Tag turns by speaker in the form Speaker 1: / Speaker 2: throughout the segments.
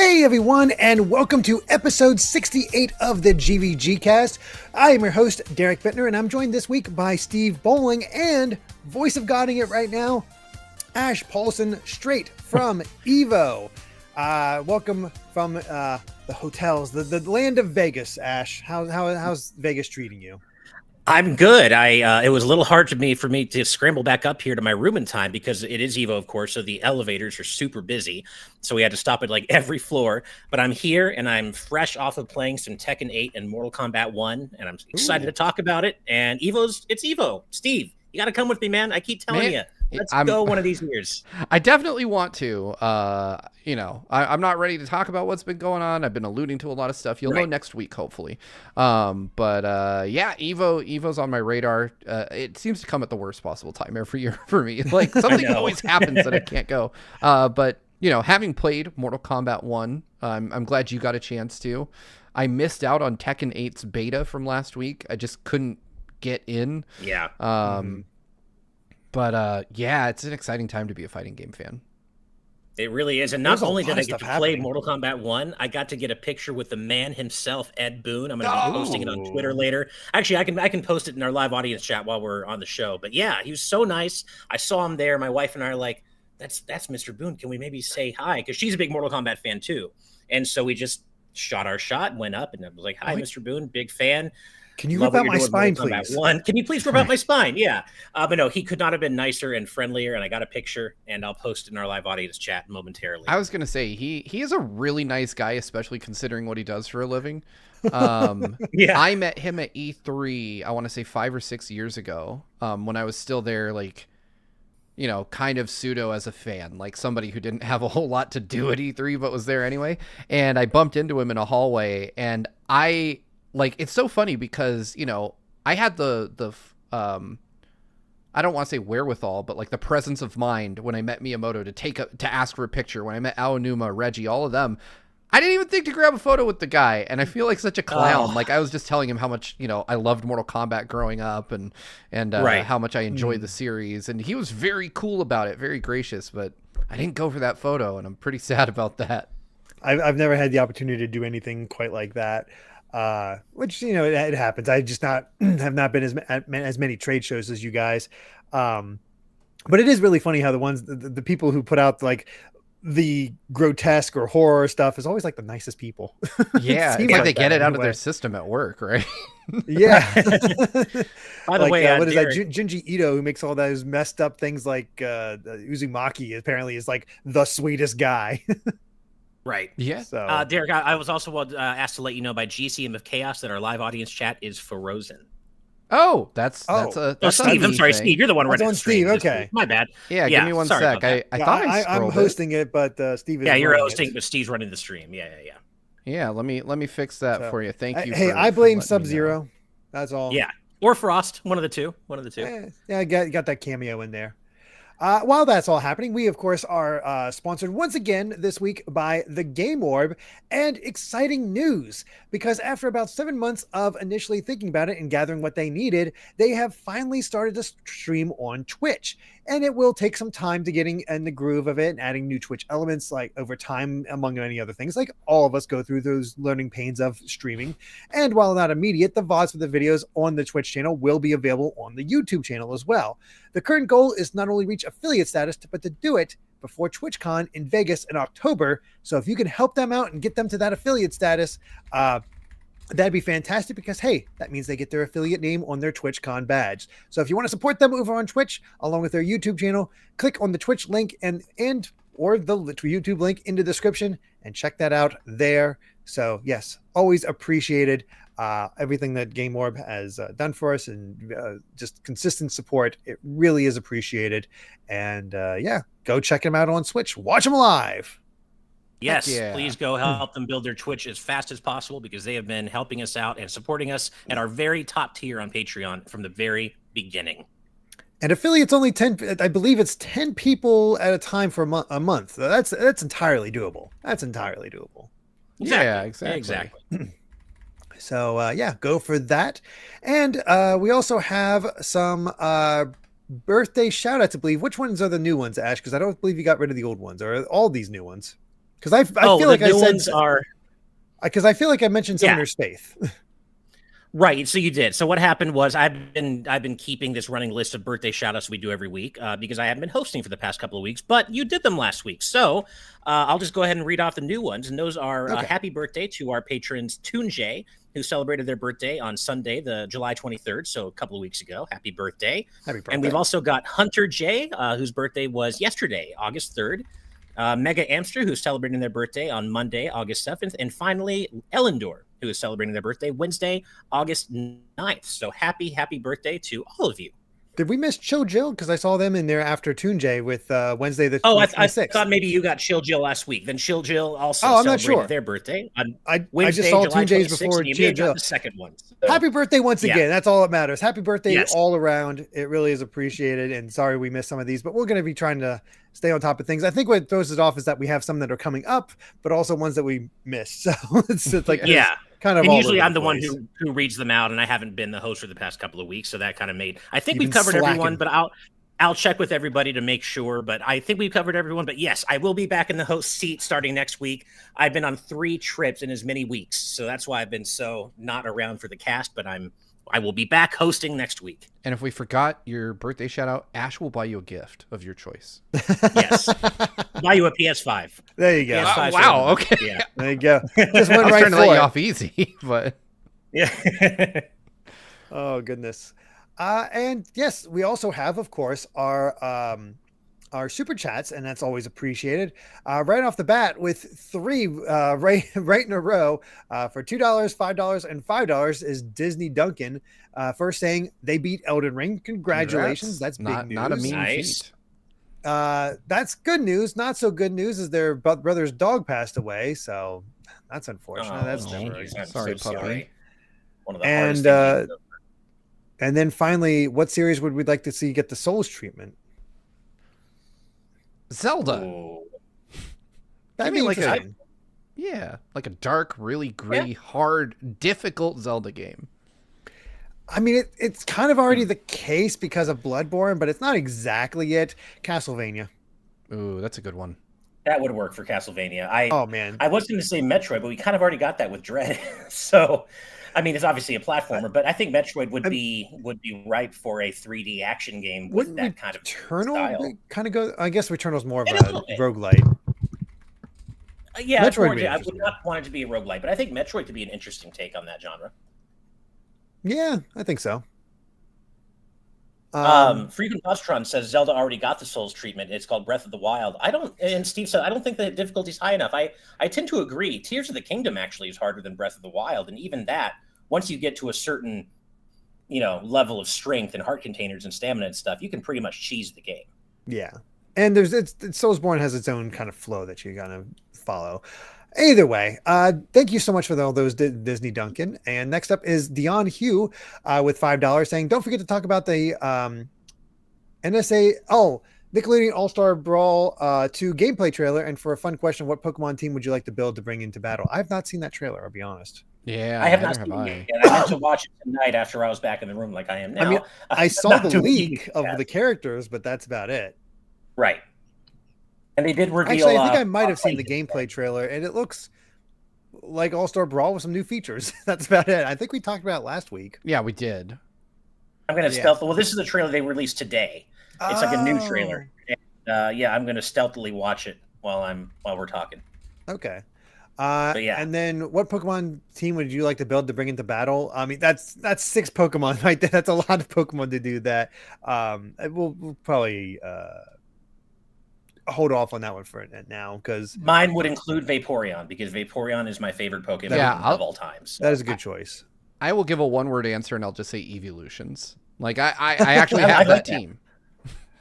Speaker 1: Hey everyone, and welcome to episode 68 of the GVGCast. I am your host, Derek Bittner, and I'm joined this week by Steve Bowling and voice of Godding it right now, Ash Paulson, straight from Evo. Welcome from the hotels, the land of Vegas, Ash. How's Vegas treating you?
Speaker 2: I'm good. It was a little hard for me to scramble back up here to my room in time because it is Evo, of course, so the elevators are super busy. So we had to stop at like every floor. But I'm here and I'm fresh off of playing some Tekken 8 and Mortal Kombat 1, and I'm excited to talk about it. And it's Evo. Steve, you got to come with me, man. I keep telling you. Let's go one of these years.
Speaker 3: I definitely want to. I'm not ready to talk about what's been going on. I've been alluding to a lot of stuff. You'll know next week, hopefully. Evo's on my radar. It seems to come at the worst possible time every year for me. Like something always happens that I can't go. But having played Mortal Kombat 1, I'm glad you got a chance to. I missed out on Tekken 8's beta from last week. I just couldn't get in.
Speaker 2: Yeah.
Speaker 3: But it's an exciting time to be a fighting game fan.
Speaker 2: It really is. And not only did I get to play Mortal Kombat 1, I got to get a picture with the man himself, Ed Boon. I'm going to be posting it on Twitter later. Actually, I can post it in our live audience chat while we're on the show. But yeah, he was so nice. I saw him there. My wife and I are like, that's Mr. Boon. Can we maybe say hi? Because she's a big Mortal Kombat fan too. And so we just shot our shot, went up, and I was like, hi, Mr. Boon, big fan.
Speaker 1: Can you rip out my spine, please?
Speaker 2: Can you please rip out my spine? Yeah. But no, he could not have been nicer and friendlier, and I got a picture, and I'll post it in our live audience chat momentarily.
Speaker 3: I was going to say, he is a really nice guy, especially considering what he does for a living. I met him at E3, I want to say 5 or 6 years ago, when I was still there, kind of pseudo as a fan, like somebody who didn't have a whole lot to do at E3, but was there anyway. And I bumped into him in a hallway, and it's so funny because, I had the I don't want to say wherewithal, but like the presence of mind when I met Miyamoto to ask for a picture. When I met Aonuma, Reggie, all of them, I didn't even think to grab a photo with the guy. And I feel like such a clown. Like I was just telling him how much, I loved Mortal Kombat growing up and how much I enjoyed the series. And he was very cool about it, very gracious, but I didn't go for that photo. And I'm pretty sad about that.
Speaker 1: I've never had the opportunity to do anything quite like that. Which it happens. I just have not been as many trade shows as you guys, but it is really funny how the people who put out like the grotesque or horror stuff is always like the nicest people.
Speaker 3: Yeah, it's like they get it out of their system at work, right?
Speaker 1: Yeah.
Speaker 2: By the way,
Speaker 1: what is that? Junji Ito, who makes all those messed up things like Uzumaki, apparently is like the sweetest guy.
Speaker 2: Right.
Speaker 3: Yeah.
Speaker 2: So, Derek, I was also asked to let you know by GCM of Chaos that our live audience chat is frozen.
Speaker 3: Oh, that's
Speaker 2: Steve. I'm sorry, Steve. You're the one running the stream.
Speaker 1: Steve. Okay,
Speaker 2: my bad.
Speaker 3: Yeah, give me one sec. I thought
Speaker 1: I'm hosting it, but Steve is.
Speaker 2: Yeah, you're hosting, but Steve's running the stream. Yeah.
Speaker 3: Yeah, let me fix that for you. Thank you.
Speaker 1: Hey, I blame Sub-Zero. That's all.
Speaker 2: Yeah, or Frost. One of the two.
Speaker 1: Yeah, I got that cameo in there. While that's all happening, we, of course, are sponsored once again this week by the Game Orb, and exciting news, because after about 7 months of initially thinking about it and gathering what they needed, they have finally started to stream on Twitch. And it will take some time to getting in the groove of it and adding new Twitch elements like over time, among many other things. Like all of us go through those learning pains of streaming. And while not immediate, the VODs for the videos on the Twitch channel will be available on the YouTube channel as well. The current goal is not only reach affiliate status, but to do it before TwitchCon in Vegas in October. So if you can help them out and get them to that affiliate status, that'd be fantastic, because hey, that means they get their affiliate name on their TwitchCon badge. So if you want to support them over on Twitch along with their YouTube channel, click on the Twitch link or the YouTube link in the description and check that out there. So yes, always appreciated everything that Game Orb has done for us, and just consistent support. It really is appreciated. And go check them out on Switch. Watch them live.
Speaker 2: Yes, please go help them build their Twitch as fast as possible, because they have been helping us out and supporting us at our very top tier on Patreon from the very beginning.
Speaker 1: And affiliates only 10, I believe it's 10 people at a time for a month. So that's entirely doable.
Speaker 3: Yeah, exactly.
Speaker 1: So go for that. And we also have some birthday shout outs, I believe. Which ones are the new ones, Ash? Because I don't believe you got rid of the old ones, or all these new ones. Because I feel like I said because I feel like I mentioned Summoner's Faith.
Speaker 2: Right. So you did. So what happened was I've been keeping this running list of birthday shoutouts we do every week because I haven't been hosting for the past couple of weeks, but you did them last week. So I'll just go ahead and read off the new ones. And those are happy birthday to our patrons Toonjay, who celebrated their birthday on Sunday, the July 23rd. So a couple of weeks ago. Happy birthday.
Speaker 1: Happy birthday.
Speaker 2: And we've also got Hunter J, whose birthday was yesterday, August 3rd. Mega Amster, who's celebrating their birthday on Monday, August 7th. And finally, Ellendor, who is celebrating their birthday Wednesday, August 9th. So happy birthday to all of you.
Speaker 1: Did we miss Chill Jill? Because I saw them in there after Toonjay with Wednesday the 26th.
Speaker 2: Oh, I thought maybe you got Chill Jill last week. Then Chill Jill also celebrated their birthday on Wednesday,
Speaker 1: I just saw
Speaker 2: July
Speaker 1: 2 days
Speaker 2: 26th,
Speaker 1: before
Speaker 2: Chill
Speaker 1: Jill.
Speaker 2: the second one. So.
Speaker 1: Happy birthday once again. That's all that matters. Happy birthday all around. It really is appreciated. And sorry we missed some of these, but we're going to be trying to stay on top of things. I think what throws it off is that we have some that are coming up, but also ones that we missed. So it's like kind of.
Speaker 2: And usually I'm the one who reads them out, and I haven't been the host for the past couple of weeks, so that kind of made. I think we've covered everyone, but I'll check with everybody to make sure. But I think we've covered everyone. But yes, I will be back in the host seat starting next week. I've been on 3 trips in as many weeks, so that's why I've been so not around for the cast. But I will be back hosting next week.
Speaker 3: And if we forgot your birthday shout out, Ash will buy you a gift of your choice.
Speaker 2: Yes. Buy you a PS5.
Speaker 1: There you go.
Speaker 3: Wow. Okay.
Speaker 1: Yeah. There you go. Just went right
Speaker 3: trying to let you off easy, but
Speaker 2: yeah.
Speaker 1: Oh goodness. And yes, we also have, of course, our super chats, and that's always appreciated. Right off the bat with 3 right in a row for $2, $5, and $5 is Disney Duncan. First saying they beat Elden Ring. Congratulations. That's big news.
Speaker 3: Not a mean feat.
Speaker 1: That's good news. Not so good news is their brother's dog passed away. So that's unfortunate. That's
Speaker 3: sorry, puppy.
Speaker 2: One of the hardest things.
Speaker 1: And then finally, what series would we like to see get the Souls treatment?
Speaker 3: Zelda.
Speaker 2: Ooh.
Speaker 1: That'd be like
Speaker 3: like a dark, really gritty, hard, difficult Zelda game.
Speaker 1: I mean, it's kind of already the case because of Bloodborne, but it's not exactly it. Castlevania.
Speaker 3: Ooh, that's a good one.
Speaker 2: That would work for Castlevania.
Speaker 1: Oh man,
Speaker 2: I was going to say Metroid, but we kind of already got that with Dread. So, I mean, it's obviously a platformer, but I think Metroid would be ripe for a 3D action game with that kind of style.
Speaker 1: Kind of go. I guess Returnal's more of a roguelite.
Speaker 2: Yeah, Metroid. I would not want it to be a roguelite, but I think Metroid could be an interesting take on that genre.
Speaker 1: Yeah, I think so.
Speaker 2: Frequent Postron says Zelda already got the Souls treatment. It's called Breath of the Wild. And Steve said, I don't think the difficulty's high enough. I tend to agree. Tears of the Kingdom actually is harder than Breath of the Wild. And even that, once you get to a certain, level of strength and heart containers and stamina and stuff, you can pretty much cheese the game.
Speaker 1: Yeah. And Soulsborne has its own kind of flow that you kind of follow. Either way, thank you so much for all those, Disney Duncan. And next up is Dion Hugh with $5 saying, don't forget to talk about the Nickelodeon All-Star Brawl 2 gameplay trailer. And for a fun question, what Pokemon team would you like to build to bring into battle? I've not seen that trailer, I'll be honest.
Speaker 3: Yeah,
Speaker 2: I have not seen it yet. I had to watch it tonight after I was back in the room like I am now.
Speaker 1: I mean, I saw the leak of the characters, but that's about it.
Speaker 2: Right. And they did reveal.
Speaker 1: Actually, I think I might have seen the gameplay trailer, and it looks like All-Star Brawl with some new features. That's about it. I think we talked about it last week.
Speaker 3: Yeah, we did.
Speaker 2: I'm going to stealth. Well, this is the trailer they released today. It's like a new trailer. And, I'm going to stealthily watch it while we're talking.
Speaker 1: Okay. And then what Pokemon team would you like to build to bring into battle? I mean, that's 6 Pokemon right there. That's a lot of Pokemon to do that. We'll probably hold off on that one for now because
Speaker 2: mine would include Vaporeon because Vaporeon is my favorite Pokemon of all time. So.
Speaker 1: That is a good choice.
Speaker 3: I will give a one-word answer and I'll just say Evolutions. Like I actually have that team.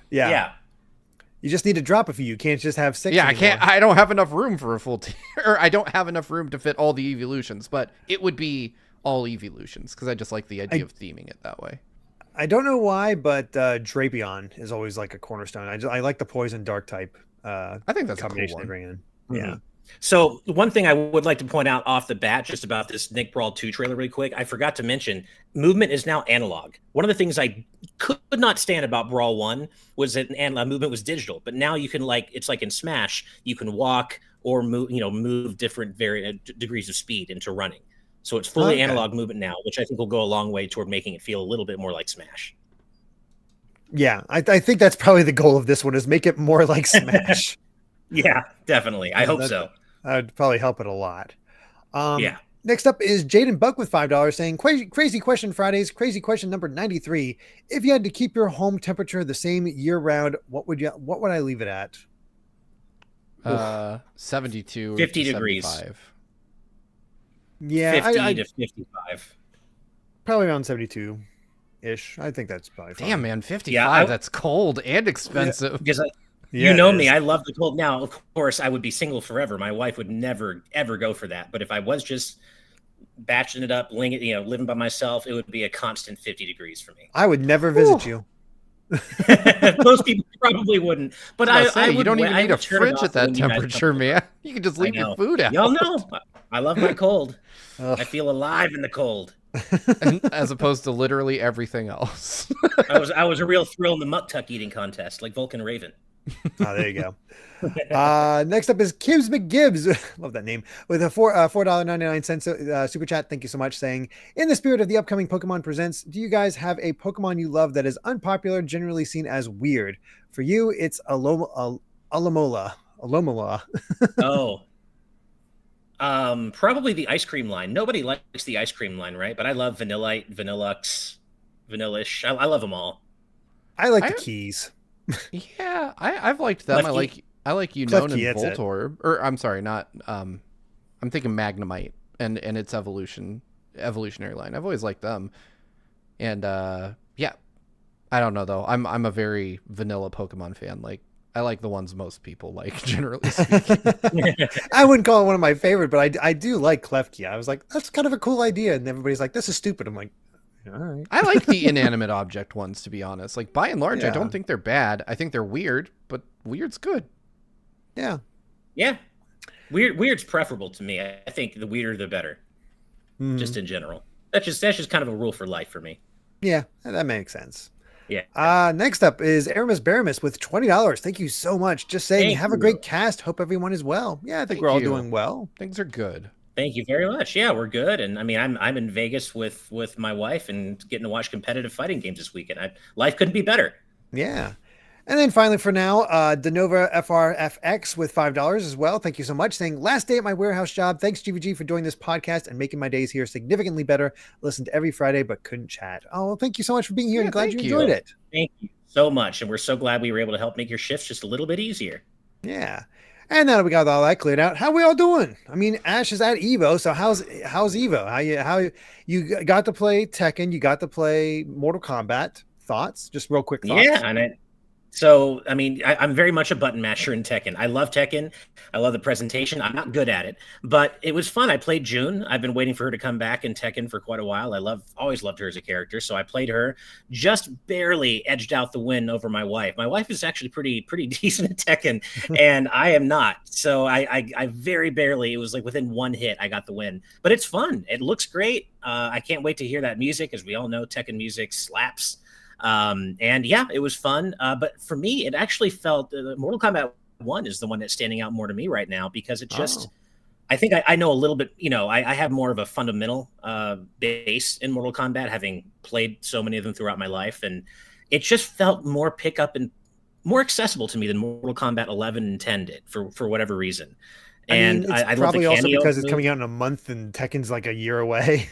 Speaker 1: Yeah. You just need to drop a few. You can't just have 6.
Speaker 3: Yeah,
Speaker 1: anymore.
Speaker 3: I don't have enough room for a full team, or I don't have enough room to fit all the Evolutions. But it would be all Evolutions because I just like the idea of theming it that way.
Speaker 1: I don't know why, but Drapion is always like a cornerstone. I like the poison dark type.
Speaker 3: I think that's a cool one.
Speaker 1: They bring in.
Speaker 2: Mm-hmm.
Speaker 1: Yeah.
Speaker 2: So one thing I would like to point out off the bat, just about this Nick Brawl 2 trailer really quick, I forgot to mention, movement is now analog. One of the things I could not stand about Brawl 1 was that movement was digital, but now you can it's like in Smash, you can walk or move different degrees of speed into running. So it's fully analog movement now, which I think will go a long way toward making it feel a little bit more like Smash.
Speaker 1: Yeah, I think that's probably the goal of this one, is make it more like Smash.
Speaker 2: Yeah, definitely. I hope so.
Speaker 1: That would probably help it a lot.
Speaker 2: Yeah.
Speaker 1: Next up is Jaden Buck with $5 saying, crazy question Fridays, crazy question number 93. If you had to keep your home temperature the same year round, what would I leave it at?
Speaker 3: 72
Speaker 2: 50
Speaker 3: to
Speaker 2: degrees.
Speaker 3: 75.
Speaker 1: Yeah,
Speaker 2: 50 to 55.
Speaker 1: Probably around 72-ish. I think that's probably fine.
Speaker 3: Damn, man, 55, that's cold and expensive.
Speaker 2: Yeah, because you know me, I love the cold. Now, of course, I would be single forever. My wife would never, ever go for that. But if I was just batching it up, living by myself, it would be a constant 50 degrees for me.
Speaker 1: I would never visit you.
Speaker 2: Most people probably wouldn't. But I
Speaker 3: you don't even need a fridge at that temperature, man. You can just leave your food out.
Speaker 2: Y'all know, I love my cold. I feel alive in the cold.
Speaker 3: As opposed to literally everything else.
Speaker 2: I was a real thrill in the muck tuck eating contest, like Vulcan Raven.
Speaker 1: Oh, there you go. Next up is Kibbs McGibbs. Love that name. With a $4.99 super chat. Thank you so much. Saying, in the spirit of the upcoming Pokemon Presents, do you guys have a Pokemon you love that is unpopular, generally seen as weird? For you, it's Alomola.
Speaker 2: Oh. Probably the ice cream line. Nobody likes the ice cream line, right? But I love Vanillite, Vanillux, Vanillish. I love them all.
Speaker 1: I like the keys.
Speaker 3: Yeah, I've liked them.
Speaker 2: Lefty.
Speaker 3: I like Unone and Voltorb. Or I'm sorry, not I'm thinking Magnemite and its evolutionary line. I've always liked them. And yeah. I don't know though. I'm a very vanilla Pokemon fan. Like, I like the ones most people like, generally speaking.
Speaker 1: I wouldn't call it one of my favorite, but I do like Klefki. I was like, that's kind of a cool idea. And everybody's like, this is stupid. I'm like, all right.
Speaker 3: I like the inanimate object ones, to be honest. Like, by and large, I don't think they're bad. I think they're weird, but weird's good.
Speaker 1: Yeah.
Speaker 2: Yeah. Weird's preferable to me. I think the weirder, the better. Just in general. That's just kind of a rule for life for me.
Speaker 1: Yeah, that makes sense.
Speaker 2: Yeah.
Speaker 1: Next up is Aramis Baramis with $20. Thank you so much. Just saying, have a great cast. Hope everyone is well. Yeah, I think we're all doing well.
Speaker 3: Things are good.
Speaker 2: Thank you very much. Yeah, we're good. And I mean, I'm in Vegas with my wife and getting to watch competitive fighting games this weekend. Life couldn't be better.
Speaker 1: Yeah. And then finally for now, Denova FRFX with $5 as well. Thank you so much. Saying, last day at my warehouse job. Thanks, GVG, for doing this podcast and making my days here significantly better. Listened every Friday, but couldn't chat. Oh, well, thank you so much for being here and glad you enjoyed it.
Speaker 2: Thank you so much. And we're so glad we were able to help make your shifts just a little bit easier.
Speaker 1: Yeah. And now that we got all that cleared out, how we all doing? I mean, Ash is at Evo, so how's Evo? How you got to play Tekken? You got to play Mortal Kombat. Thoughts? Just real quick thoughts.
Speaker 2: Yeah, and so, I mean, I'm very much a button masher in Tekken. I love Tekken. I love the presentation. I'm not good at it, but it was fun. I played June. I've been waiting for her to come back in Tekken for quite a while. Always loved her as a character, so I played her. Just barely edged out the win over my wife. My wife is actually pretty decent at Tekken, and I am not. So I very barely. It was like within one hit, I got the win. But it's fun. It looks great. I can't wait to hear that music. As we all know, Tekken music slaps. And yeah, it was fun. But for me, it actually felt Mortal Kombat 1 is the one that's standing out more to me right now, because it just, I think I know a little bit, I have more of a fundamental base in Mortal Kombat, having played so many of them throughout my life. And it just felt more pickup and more accessible to me than Mortal Kombat 11 and 10 did for whatever reason. And
Speaker 1: I probably also because it's coming out in a month and Tekken's like a year away.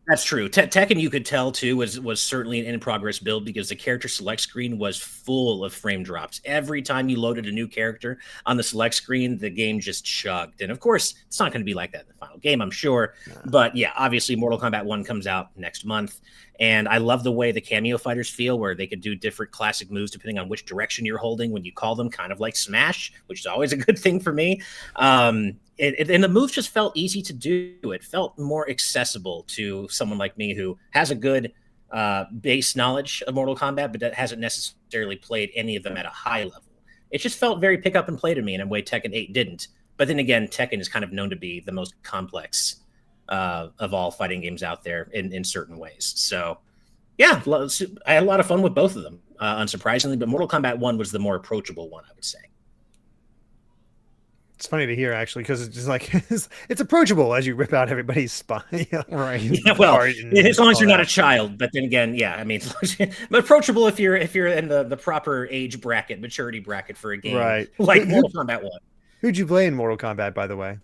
Speaker 2: That's true. Tekken, you could tell too, was certainly an in-progress build, because the character select screen was full of frame drops. Every time you loaded a new character on the select screen, the game just chugged. And of course, it's not going to be like that in the final game, I'm sure. But yeah, obviously, Mortal Kombat 1 comes out next month. And I love the way the cameo fighters feel, where they could do different classic moves depending on which direction you're holding when you call them, kind of like Smash, which is always a good thing for me. And the moves just felt easy to do. It felt more accessible to someone like me who has a good base knowledge of Mortal Kombat, but that hasn't necessarily played any of them at a high level. It just felt very pick up and play to me in a way Tekken 8 didn't. But then again, Tekken is kind of known to be the most complex of all fighting games out there in certain ways. So yeah, I had a lot of fun with both of them, unsurprisingly, but Mortal Kombat 1 was the more approachable one, I would say.
Speaker 1: It's funny to hear actually, because it's just like it's approachable as you rip out everybody's spine.
Speaker 3: Right.
Speaker 2: Yeah, well, as long as you're not a child. But then again, yeah, I mean, approachable if you're in the proper age bracket, maturity bracket for a game,
Speaker 1: right?
Speaker 2: Like Mortal Kombat 1.
Speaker 1: Who'd you play in Mortal Kombat, by the way?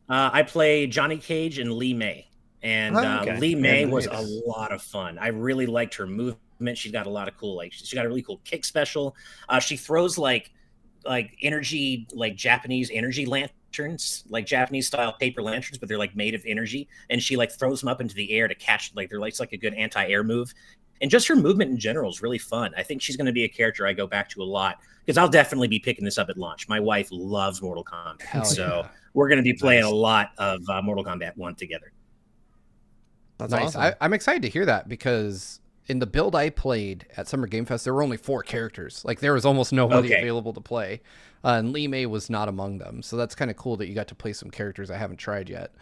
Speaker 2: I play Johnny Cage and Lee May, and Lee May was a lot of fun. I really liked her movement. She's got a lot of cool, she got a really cool kick special. She throws like energy, like Japanese energy lanterns, like Japanese style paper lanterns, but they're like made of energy, and she like throws them up into the air to catch, like they're like, it's like a good anti-air move. And just her movement in general is really fun. I think she's going to be a character I go back to a lot, because I'll definitely be picking this up at launch. My wife loves Mortal Kombat, we're going to be playing a lot of Mortal Kombat 1 together.
Speaker 3: That's nice. Awesome. I'm excited to hear that, because in the build I played at Summer Game Fest, there were only 4 characters. Like, there was almost nobody available to play. And Lee May was not among them. So that's kind of cool that you got to play some characters I haven't tried yet.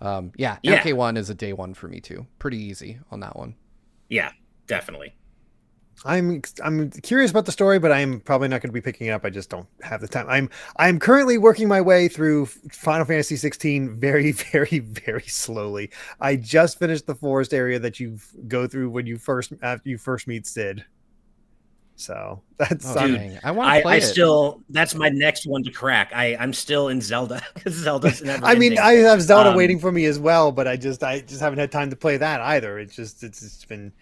Speaker 3: MK1 is a day one for me, too. Pretty easy on that one.
Speaker 2: Yeah, definitely.
Speaker 1: I'm curious about the story, but I'm probably not going to be picking it up. I just don't have the time. I'm currently working my way through Final Fantasy 16 very, very, very slowly. I just finished the forest area that you go through when after you first meet Sid. So that's
Speaker 3: I want to play it.
Speaker 2: That's my next one to crack. I'm still in Zelda, because Zelda's never
Speaker 1: I mean, I have Zelda waiting for me as well, but I just haven't had time to play that either. It's been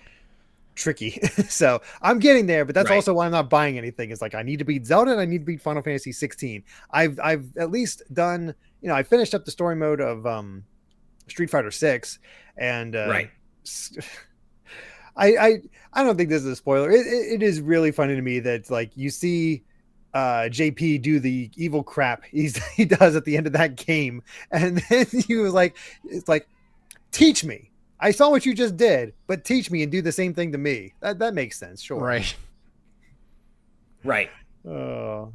Speaker 1: tricky. So I'm getting there, but that's also why I'm not buying anything. It's like, I need to beat Zelda and I need to beat Final Fantasy 16. I've at least done, I finished up the story mode of Street Fighter 6, and I don't think this is a spoiler. It is really funny to me that, like, you see JP do the evil crap he does at the end of that game, and then he was like, it's like, teach me. I saw what you just did, but teach me and do the same thing to me. That makes sense, sure.
Speaker 2: Right.
Speaker 1: Oh.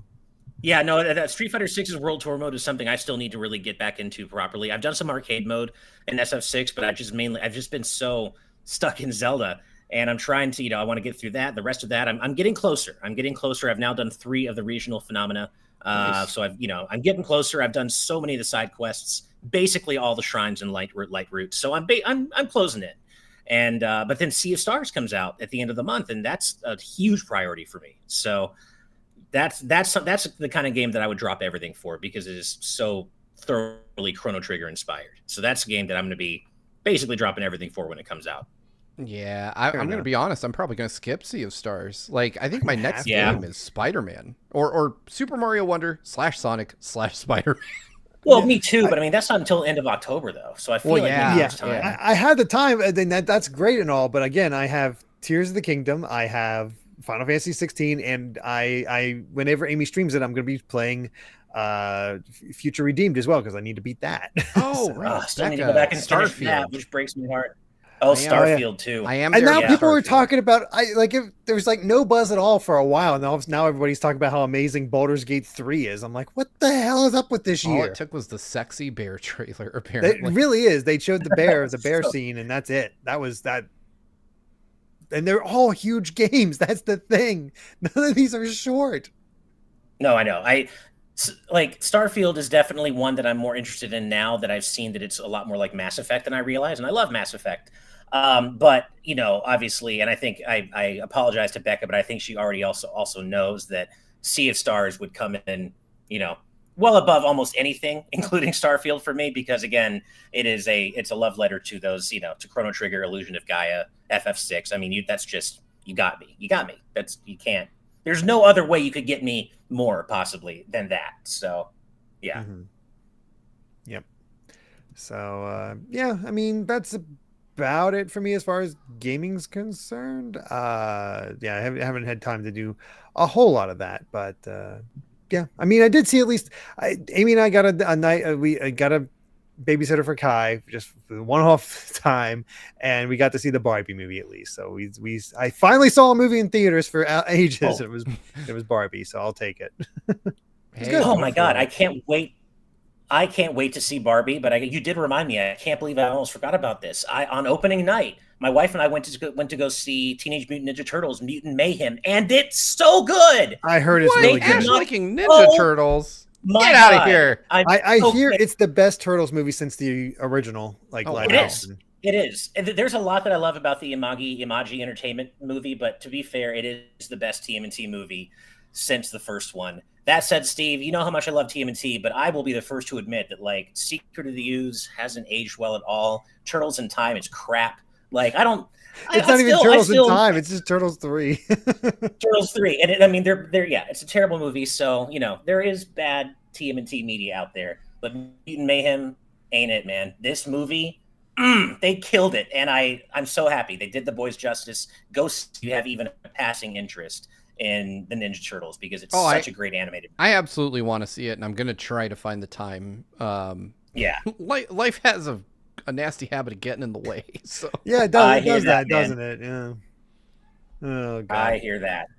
Speaker 2: Yeah, no, that Street Fighter 6's World Tour mode is something I still need to really get back into properly. I've done some arcade mode in SF6, but I've just been so stuck in Zelda, and I'm trying to, I want to get through that. The rest of that, I'm getting closer. I've now done 3 of the regional phenomena. Nice. So I'm getting closer. I've done so many of the side quests, basically all the shrines and light routes. So I'm closing it. And but then Sea of Stars comes out at the end of the month, and that's a huge priority for me. So that's the kind of game that I would drop everything for, because it is so thoroughly Chrono Trigger inspired. So that's a game that I'm going to be basically dropping everything for when it comes out.
Speaker 3: Yeah, I'm going to be honest. I'm probably going to skip Sea of Stars. Like, I think my next game is Spider-Man or Super Mario Wonder / Sonic / Spider-Man.
Speaker 2: Well, me too, but I mean, that's not until end of October, though. So I feel like there's time.
Speaker 1: I had the time, and then that's great and all. But again, I have Tears of the Kingdom. I have Final Fantasy 16, and I whenever Amy streams it, I'm going to be playing Future Redeemed as well, because I need to beat that.
Speaker 3: Oh, right.
Speaker 2: I still need to go back and finish that, which breaks my heart. Oh, Starfield too.
Speaker 3: I am.
Speaker 1: And now people are talking about, if there was like no buzz at all for a while. Now everybody's talking about how amazing Baldur's Gate 3 is. I'm like, what the hell is up with this year?
Speaker 3: All it took was the sexy bear trailer, apparently.
Speaker 1: It really is. They showed the bear scene, and that's it. That was that. And they're all huge games. That's the thing. None of these are short.
Speaker 2: No, I know. Like, Starfield is definitely one that I'm more interested in now that I've seen that it's a lot more like Mass Effect than I realized, and I love Mass Effect. But obviously, and I think I apologize to Becca, but I think she already also knows that Sea of Stars would come in, well above almost anything, including Starfield for me, because again, it's a love letter to those, to Chrono Trigger, Illusion of Gaia, FF6. I mean, that's just, you got me. You can't. There's no other way you could get me more possibly than that. So, yeah.
Speaker 1: Mm-hmm. Yep. So, I mean, that's about it for me as far as gaming's concerned. I haven't had time to do a whole lot of that, but I mean, I did see at least Amy and I got a night. We got a babysitter for Kai just for one off time, and we got to see the Barbie movie at least. So I finally saw a movie in theaters for ages.
Speaker 2: Oh.
Speaker 1: It was Barbie, so I'll take it.
Speaker 2: Oh my god, I can't wait. I can't wait to see Barbie, but you did remind me. I can't believe I almost forgot about this. On opening night, my wife and I went to go see Teenage Mutant Ninja Turtles: Mutant Mayhem, and it's so good.
Speaker 1: I heard it's really good.
Speaker 3: Ash liking Ninja Turtles. Get out of here!
Speaker 1: I hear it's the best Turtles movie since the original, like live action.
Speaker 2: It is. There's a lot that I love about the Imagi Entertainment movie, but to be fair, it is the best TMNT movie since the first one. That said, Steve, you know how much I love TMNT, but I will be the first to admit that, like, Secret of the Ooze hasn't aged well at all. Turtles in Time is crap. Like, I don't.
Speaker 1: It's not even Turtles in Time. It's just Turtles 3.
Speaker 2: Turtles 3, and I mean, they're it's a terrible movie. So there is bad TMNT media out there, but Mutant Mayhem ain't it, man. This movie. They killed it, and I'm so happy they did the boys justice. You have even a passing interest in the Ninja Turtles because it's such a great animated movie.
Speaker 3: I absolutely want to see it, and I'm gonna try to find the time.
Speaker 2: Yeah,
Speaker 3: life has a nasty habit of getting in the way. So
Speaker 1: yeah, it does that, doesn't it? Yeah. Oh God,
Speaker 2: I hear that.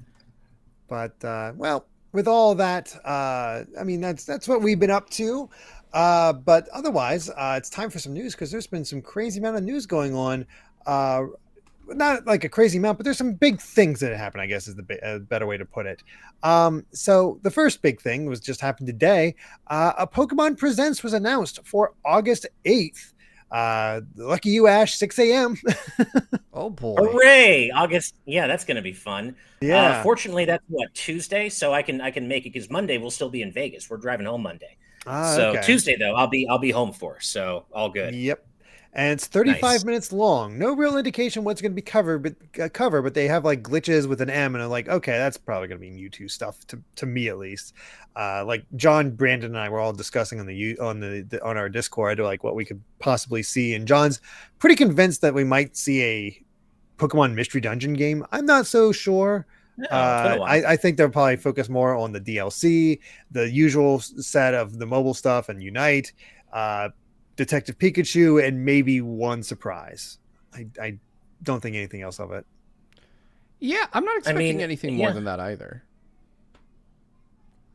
Speaker 1: But well, with all that, I mean that's what we've been up to. But otherwise, it's time for some news because there's been some crazy amount of news going on. Not like a crazy amount, but there's some big things that happened, I guess is the better way to put it. So the first big thing was just happened today. A Pokemon Presents was announced for August 8th. Lucky you, Ash, 6 a.m.
Speaker 3: Oh boy.
Speaker 2: Hooray! August. Yeah, that's going to be fun.
Speaker 1: Yeah.
Speaker 2: Fortunately, that's Tuesday, so I can make it because Monday we'll still be in Vegas. We're driving home Monday. So okay. Tuesday though, I'll be home for, so all good.
Speaker 1: Yep. And it's 35 minutes long. No real indication what's going to be covered, but they have like glitches with an M, and I'm like, okay, that's probably going to be Mewtwo stuff to me at least. Like John, Brandon, and I were all discussing on our Discord like what we could possibly see, and John's pretty convinced that we might see a Pokemon Mystery Dungeon game. I'm not so sure.
Speaker 2: No,
Speaker 1: I think they'll probably focus more on the DLC, the usual set of the mobile stuff, and Unite, Detective Pikachu, and maybe one surprise. I don't think anything else of it.
Speaker 3: Yeah, I'm not expecting anything more than that either.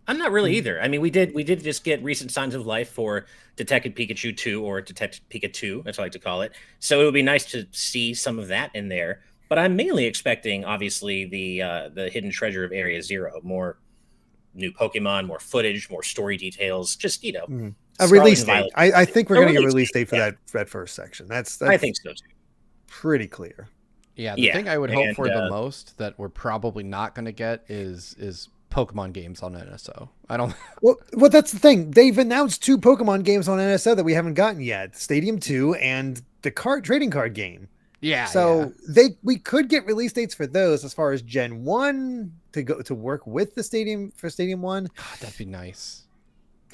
Speaker 2: I'm not really either. I mean, we did just get recent signs of life for Detective Pikachu 2 or Detective Pikachu, as I like to call it. So it would be nice to see some of that in there. But I'm mainly expecting, obviously, the hidden treasure of Area Zero, more new Pokemon, more footage, more story details. Just
Speaker 1: a release date. I think we're going to get a release date for that first section. That's
Speaker 2: I think so too.
Speaker 1: Pretty clear.
Speaker 3: Yeah, the thing I would hope for the most that we're probably not going to get is Pokemon games on NSO. I don't.
Speaker 1: Well, that's the thing. They've announced 2 Pokemon games on NSO that we haven't gotten yet: Stadium 2 and the trading card game.
Speaker 3: Yeah.
Speaker 1: So we could get release dates for those as far as Gen 1 to work with the Stadium 1.
Speaker 3: God, that'd be nice.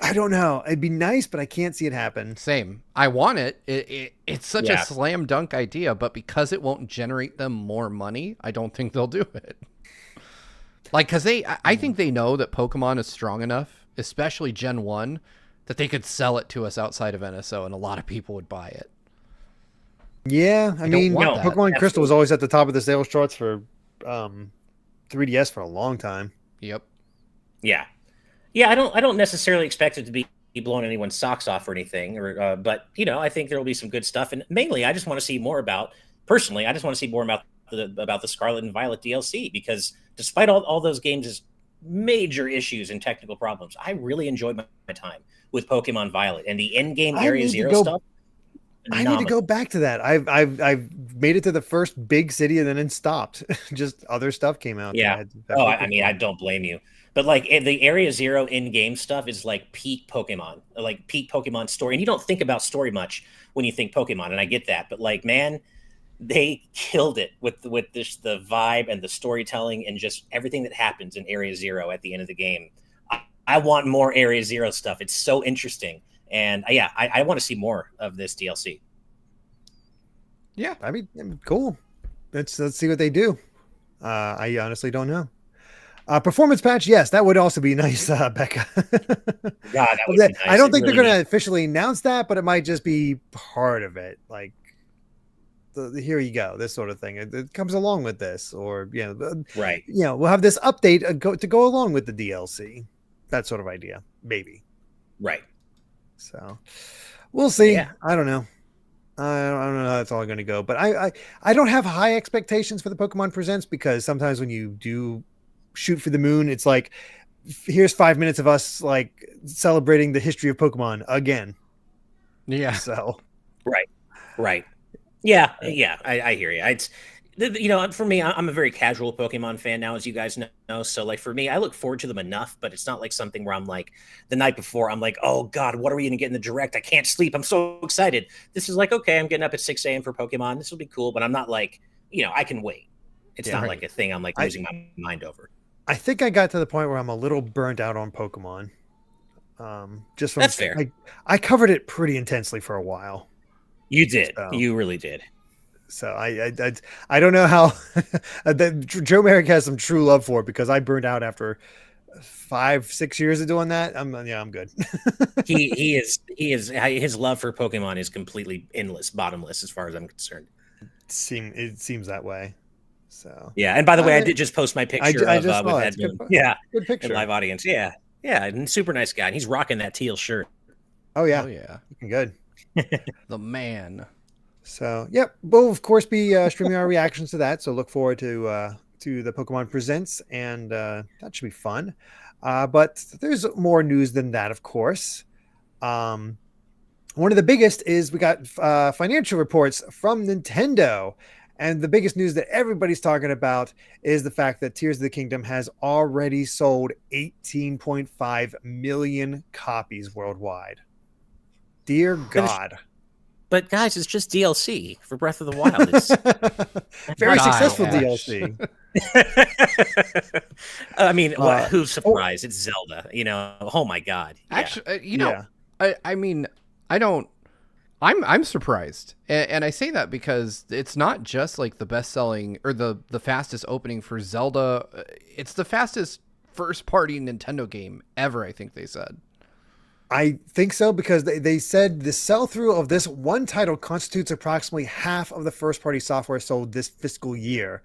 Speaker 1: I don't know. It'd be nice, but I can't see it happen.
Speaker 3: Same. I want it. It's such a slam dunk idea, but because it won't generate them more money, I don't think they'll do it. Like, because I think they know that Pokemon is strong enough, especially Gen 1, that they could sell it to us outside of NSO and a lot of people would buy it.
Speaker 1: Yeah, I mean, Pokemon Crystal was always at the top of the sales charts for 3DS for a long time.
Speaker 3: Yep.
Speaker 2: Yeah. I don't necessarily expect it to be blowing anyone's socks off or anything, but I think there will be some good stuff, and mainly I just want to see more about. Personally, I just want to see more about the Scarlet and Violet DLC because despite all those games' major issues and technical problems, I really enjoyed my time with Pokemon Violet and the in-game Area Zero stuff.
Speaker 1: I need to go back to that. I've made it to the first big city and then stopped. Just other stuff came out.
Speaker 2: Yeah. I mean, I don't blame you. But like the Area Zero in-game stuff is like peak Pokemon, like peak Pokemon story. And you don't think about story much when you think Pokemon, and I get that. But like, man, they killed it with the vibe and the storytelling and just everything that happens in Area Zero at the end of the game. I want more Area Zero stuff. It's so interesting. And I want to see more of this DLC.
Speaker 1: Yeah, I mean, cool. Let's see what they do. I honestly don't know. Performance patch, yes, that would also be nice, Becca.
Speaker 2: God, that would be nice.
Speaker 1: I don't think they're going to officially announce that, but it might just be part of it. Like, here you go, this sort of thing. It comes along with this, or
Speaker 2: right.
Speaker 1: We'll have this update to go along with the DLC. That sort of idea, maybe.
Speaker 2: Right.
Speaker 1: So we'll see.
Speaker 2: Yeah.
Speaker 1: I don't know. I don't know how that's all going to go, but I don't have high expectations for the Pokemon Presents because sometimes when you do shoot for the moon, it's like here's 5 minutes of us like celebrating the history of Pokemon again.
Speaker 3: Yeah.
Speaker 1: So.
Speaker 2: Right. Yeah. I hear you. It's, for me, I'm a very casual Pokemon fan now, as you guys know. So, like, for me, I look forward to them enough, but it's not like something where I'm like, the night before, I'm like, oh God, what are we going to get in the direct? I can't sleep. I'm so excited. This is like, okay, I'm getting up at 6 a.m. for Pokemon. This will be cool, but I'm not like, I can wait. It's not like a thing I'm like losing my mind over.
Speaker 1: I think I got to the point where I'm a little burnt out on Pokemon. Just from,
Speaker 2: that's fair.
Speaker 1: I covered it pretty intensely for a while.
Speaker 2: You did. So. You really did.
Speaker 1: So I don't know how Joe Merrick has some true love for it, because I burned out after 5-6 years of doing that. I'm good.
Speaker 2: he is his love for Pokemon is completely endless, bottomless, as far as I'm concerned.
Speaker 1: It seems that way. So
Speaker 2: yeah, and by the way, I did just post my picture with Ed Boon. Yeah,
Speaker 1: good picture.
Speaker 2: Live audience. Yeah, and super nice guy. And he's rocking that teal shirt.
Speaker 1: Oh yeah, looking good.
Speaker 3: The man.
Speaker 1: So, yep, we'll of course be streaming our reactions to that. So look forward to the Pokemon Presents, and that should be fun. But there's more news than that, of course. One of the biggest is we got financial reports from Nintendo. And the biggest news that everybody's talking about is the fact that Tears of the Kingdom has already sold 18.5 million copies worldwide. Dear God.
Speaker 2: But guys, it's just DLC for Breath of the Wild. It's
Speaker 1: very successful DLC.
Speaker 2: I mean, who's surprised? It's Zelda. Oh my God. Yeah.
Speaker 3: Actually, I mean, I'm surprised, and I say that because it's not just like the best-selling or the fastest opening for Zelda. It's the fastest first-party Nintendo game ever, I think they said.
Speaker 1: I think so, because they said the sell-through of this one title constitutes approximately half of the first-party software sold this fiscal year.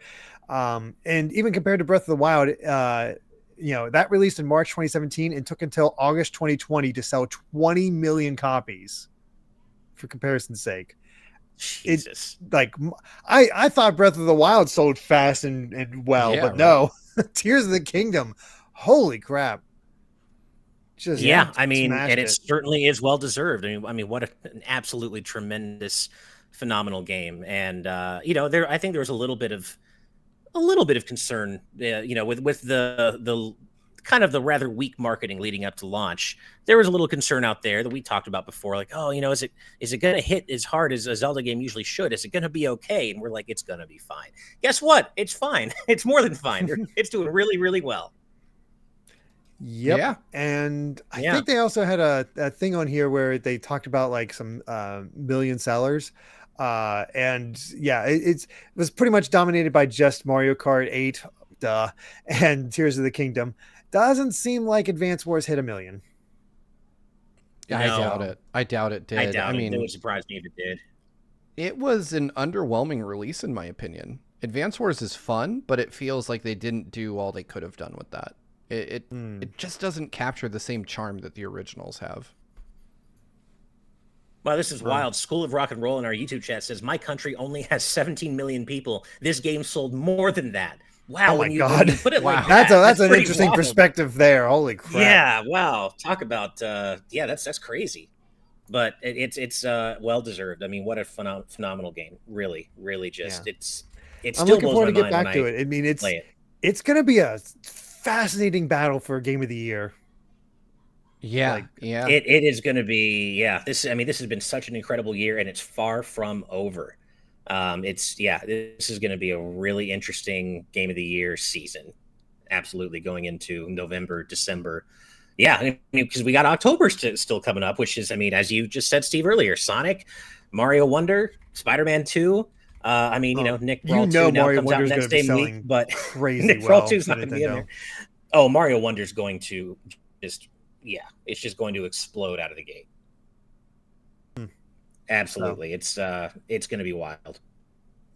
Speaker 1: And even compared to Breath of the Wild, that released in March 2017 and took until August 2020 to sell 20 million copies. For comparison's sake,
Speaker 2: Jesus.
Speaker 1: I thought Breath of the Wild sold fast and well, but no. Tears of the Kingdom, holy crap.
Speaker 2: I mean, and it certainly is well deserved. I mean, what an absolutely tremendous, phenomenal game. And I think there was a little bit of concern, with the kind of the rather weak marketing leading up to launch. There was a little concern out there that we talked about before, like, oh, is it going to hit as hard as a Zelda game usually should? Is it going to be okay? And we're like, it's going to be fine. Guess what? It's fine. It's more than fine. It's doing really, really well.
Speaker 1: Yep. Yeah. And I think they also had a thing on here where they talked about like some million sellers. It was pretty much dominated by just Mario Kart 8 and Tears of the Kingdom. Doesn't seem like Advance Wars hit 1 million.
Speaker 3: I doubt it. I doubt it did.
Speaker 2: I mean, it would surprise me if it did.
Speaker 3: It was an underwhelming release, in my opinion. Advance Wars is fun, but it feels like they didn't do all they could have done with that. It just doesn't capture the same charm that the originals have.
Speaker 2: Wow, this is wild. School of Rock and Roll in our YouTube chat says, my country only has 17 million people. This game sold more than that. Wow.
Speaker 1: Oh my God.
Speaker 2: When you put it like
Speaker 1: that's an interesting perspective there. Holy crap.
Speaker 2: Yeah. Wow. Talk about, that's crazy. But it's well deserved. I mean, what a phenomenal game. Really, really just, it's
Speaker 1: I'm looking forward to get back to it. I mean, it's going to be a fascinating battle for Game of the Year.
Speaker 3: Yeah,
Speaker 2: It is going to be. This has been such an incredible year, and it's far from over. This is going to be a really interesting Game of the Year season. Absolutely, going into November, December. Yeah, because we got October still coming up, which is, as you just said, Steve, earlier, Sonic, Mario Wonder, Spider-Man 2. Nick Brawl 2 now
Speaker 1: Mario
Speaker 2: comes
Speaker 1: Wonder's
Speaker 2: out next day week, but
Speaker 1: crazy
Speaker 2: Nick Brawl 2 is not going to be in there. Oh, Mario Wonder's going to just, it's just going to explode out of the gate. Absolutely. It's going to be wild.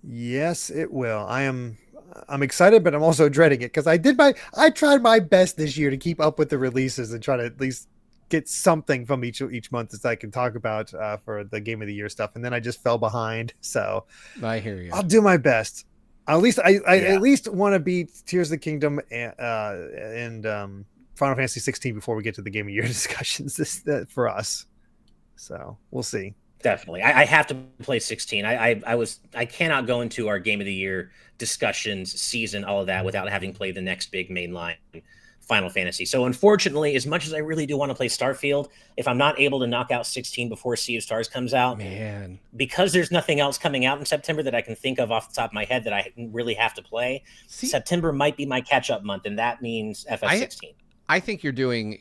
Speaker 1: Yes, it will. I'm excited, but I'm also dreading it, because I tried my best this year to keep up with the releases and try to at least get something from each month that I can talk about for the Game of the Year stuff, and then I just fell behind. So
Speaker 3: I hear you.
Speaker 1: I'll do my best. At least I at least want to beat Tears of the Kingdom and Final Fantasy 16 before we get to the Game of the Year discussions for us. So we'll see.
Speaker 2: Definitely. I have to play 16. I cannot go into our Game of the Year discussions, season, all of that without having played the next big mainline Final Fantasy. So unfortunately, as much as I really do want to play Starfield, if I'm not able to knock out 16 before Sea of Stars comes out,
Speaker 3: man,
Speaker 2: because there's nothing else coming out in September that I can think of off the top of my head that I really have to play, September might be my catch-up month, and that means FF16.
Speaker 3: I think you're doing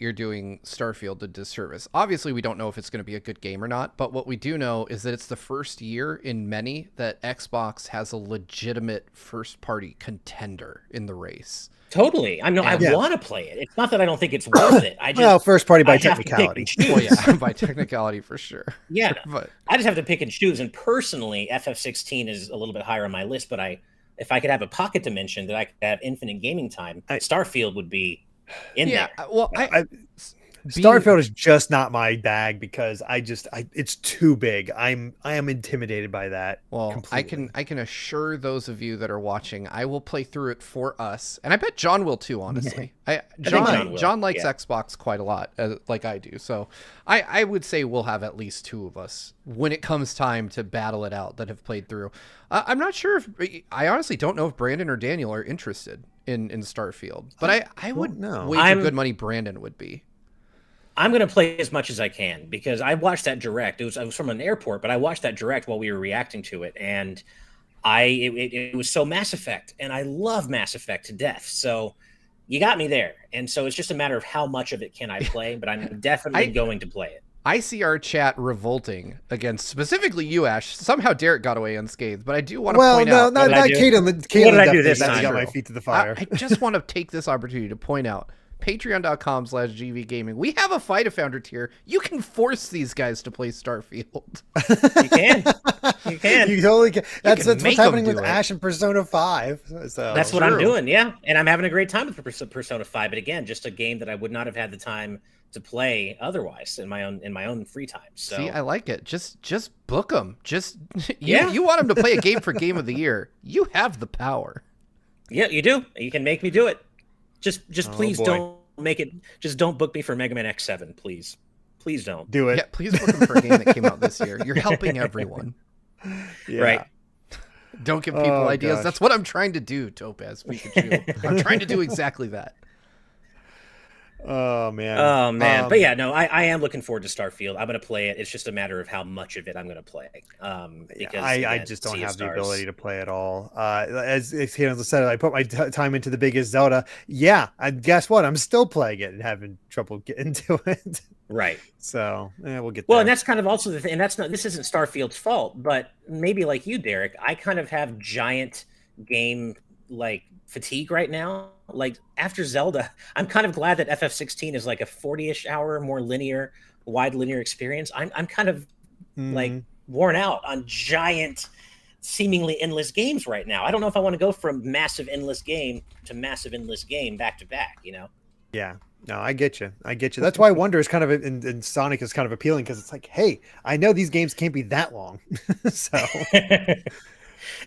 Speaker 3: Starfield a disservice. Obviously, we don't know if it's going to be a good game or not, but what we do know is that it's the first year in many that Xbox has a legitimate first-party contender in the race.
Speaker 2: Totally. I want to play it. It's not that I don't think it's worth it.
Speaker 1: First party by technicality.
Speaker 3: Well, yeah, by technicality for sure.
Speaker 2: Yeah, but I just have to pick and choose. And personally, FF16 is a little bit higher on my list. But if I could have a pocket dimension that I could have infinite gaming time, Starfield would be in there.
Speaker 3: Well,
Speaker 1: Starfield is just not my bag because it's too big. I am intimidated by that.
Speaker 3: Well, completely. I can assure those of you that are watching, I will play through it for us, and I bet John will too. Honestly, John likes Xbox quite a lot, like I do. So I would say we'll have at least two of us when it comes time to battle it out that have played through. I'm not sure I honestly don't know if Brandon or Daniel are interested in Starfield, but I would wager good money Brandon would be.
Speaker 2: I'm going to play as much as I can because I watched that direct. I was from an airport, but I watched that direct while we were reacting to it, and it was so Mass Effect, and I love Mass Effect to death. So you got me there, and so it's just a matter of how much of it can I play, but I'm definitely going to play it.
Speaker 3: I see our chat revolting against specifically you, Ash. Somehow Derek got away unscathed, but I do want to point out.
Speaker 1: Not Caitlin.
Speaker 2: What did I do this time?
Speaker 1: Got my feet to the fire.
Speaker 3: I just want to take this opportunity to point out. Patreon.com/GVGaming. We have a Fight a Founder tier. You can force these guys to play Starfield.
Speaker 2: You can.
Speaker 1: You totally can. That's what's happening with Ash and Persona 5. So.
Speaker 2: That's what I'm doing, yeah. And I'm having a great time with Persona 5. But again, just a game that I would not have had the time to play otherwise in my own free time. So
Speaker 3: see, I like it. Just book them. You want them to play a game for Game of the Year. You have the power.
Speaker 2: Yeah, you do. You can make me do it. Just please don't make it. Just don't book me for Mega Man X7, please. Please don't
Speaker 1: do it.
Speaker 3: Yeah, please book them for a game that came out this year. You're helping everyone.
Speaker 2: Yeah. Right.
Speaker 3: Don't give people ideas. Gosh. That's what I'm trying to do, Topaz Pikachu. I'm trying to do exactly that.
Speaker 1: Oh man.
Speaker 2: But yeah, no, I am looking forward to Starfield. I'm going to play it. It's just a matter of how much of it I'm going to play. Because
Speaker 1: I just don't have the ability to play it all. As Hannah said, I put my time into the biggest Zelda. Yeah, and guess what? I'm still playing it and having trouble getting to it.
Speaker 2: Right.
Speaker 1: So we'll get there.
Speaker 2: Well, and that's kind of also the thing. And this isn't Starfield's fault, but maybe like you, Derek, I kind of have giant game fatigue right now. Like after Zelda, I'm kind of glad that FF16 is like a 40-ish hour more wide linear experience. I'm kind of worn out on giant, seemingly endless games right now. I don't know if I want to go from massive endless game to massive endless game back to back,
Speaker 1: Yeah. No, I get you. That's why Wonder is kind of in Sonic is kind of appealing because it's like, hey, I know these games can't be that long. So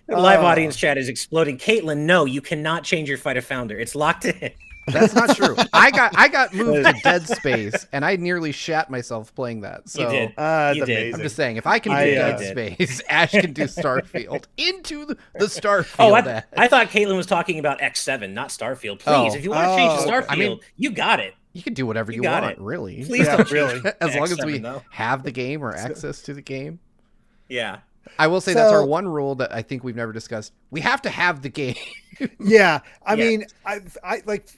Speaker 2: live audience chat is exploding. Caitlin, no, you cannot change your Fight a Founder. It's locked in.
Speaker 3: That's not true. I got moved to Dead Space, and I nearly shat myself playing that. So
Speaker 2: you did.
Speaker 1: You did.
Speaker 3: I'm just saying, if I can do Dead Space, Ash can do Starfield. Into the Starfield.
Speaker 2: I thought Caitlin was talking about X7, not Starfield. Please, if you want to change to Starfield, you got it.
Speaker 3: You can do whatever you want, really.
Speaker 2: Please don't
Speaker 1: really.
Speaker 3: As long as we have the game or access to the game.
Speaker 2: Yeah.
Speaker 3: I will say that's our one rule that I think we've never discussed. We have to have the game.
Speaker 1: Yeah. I mean, I like,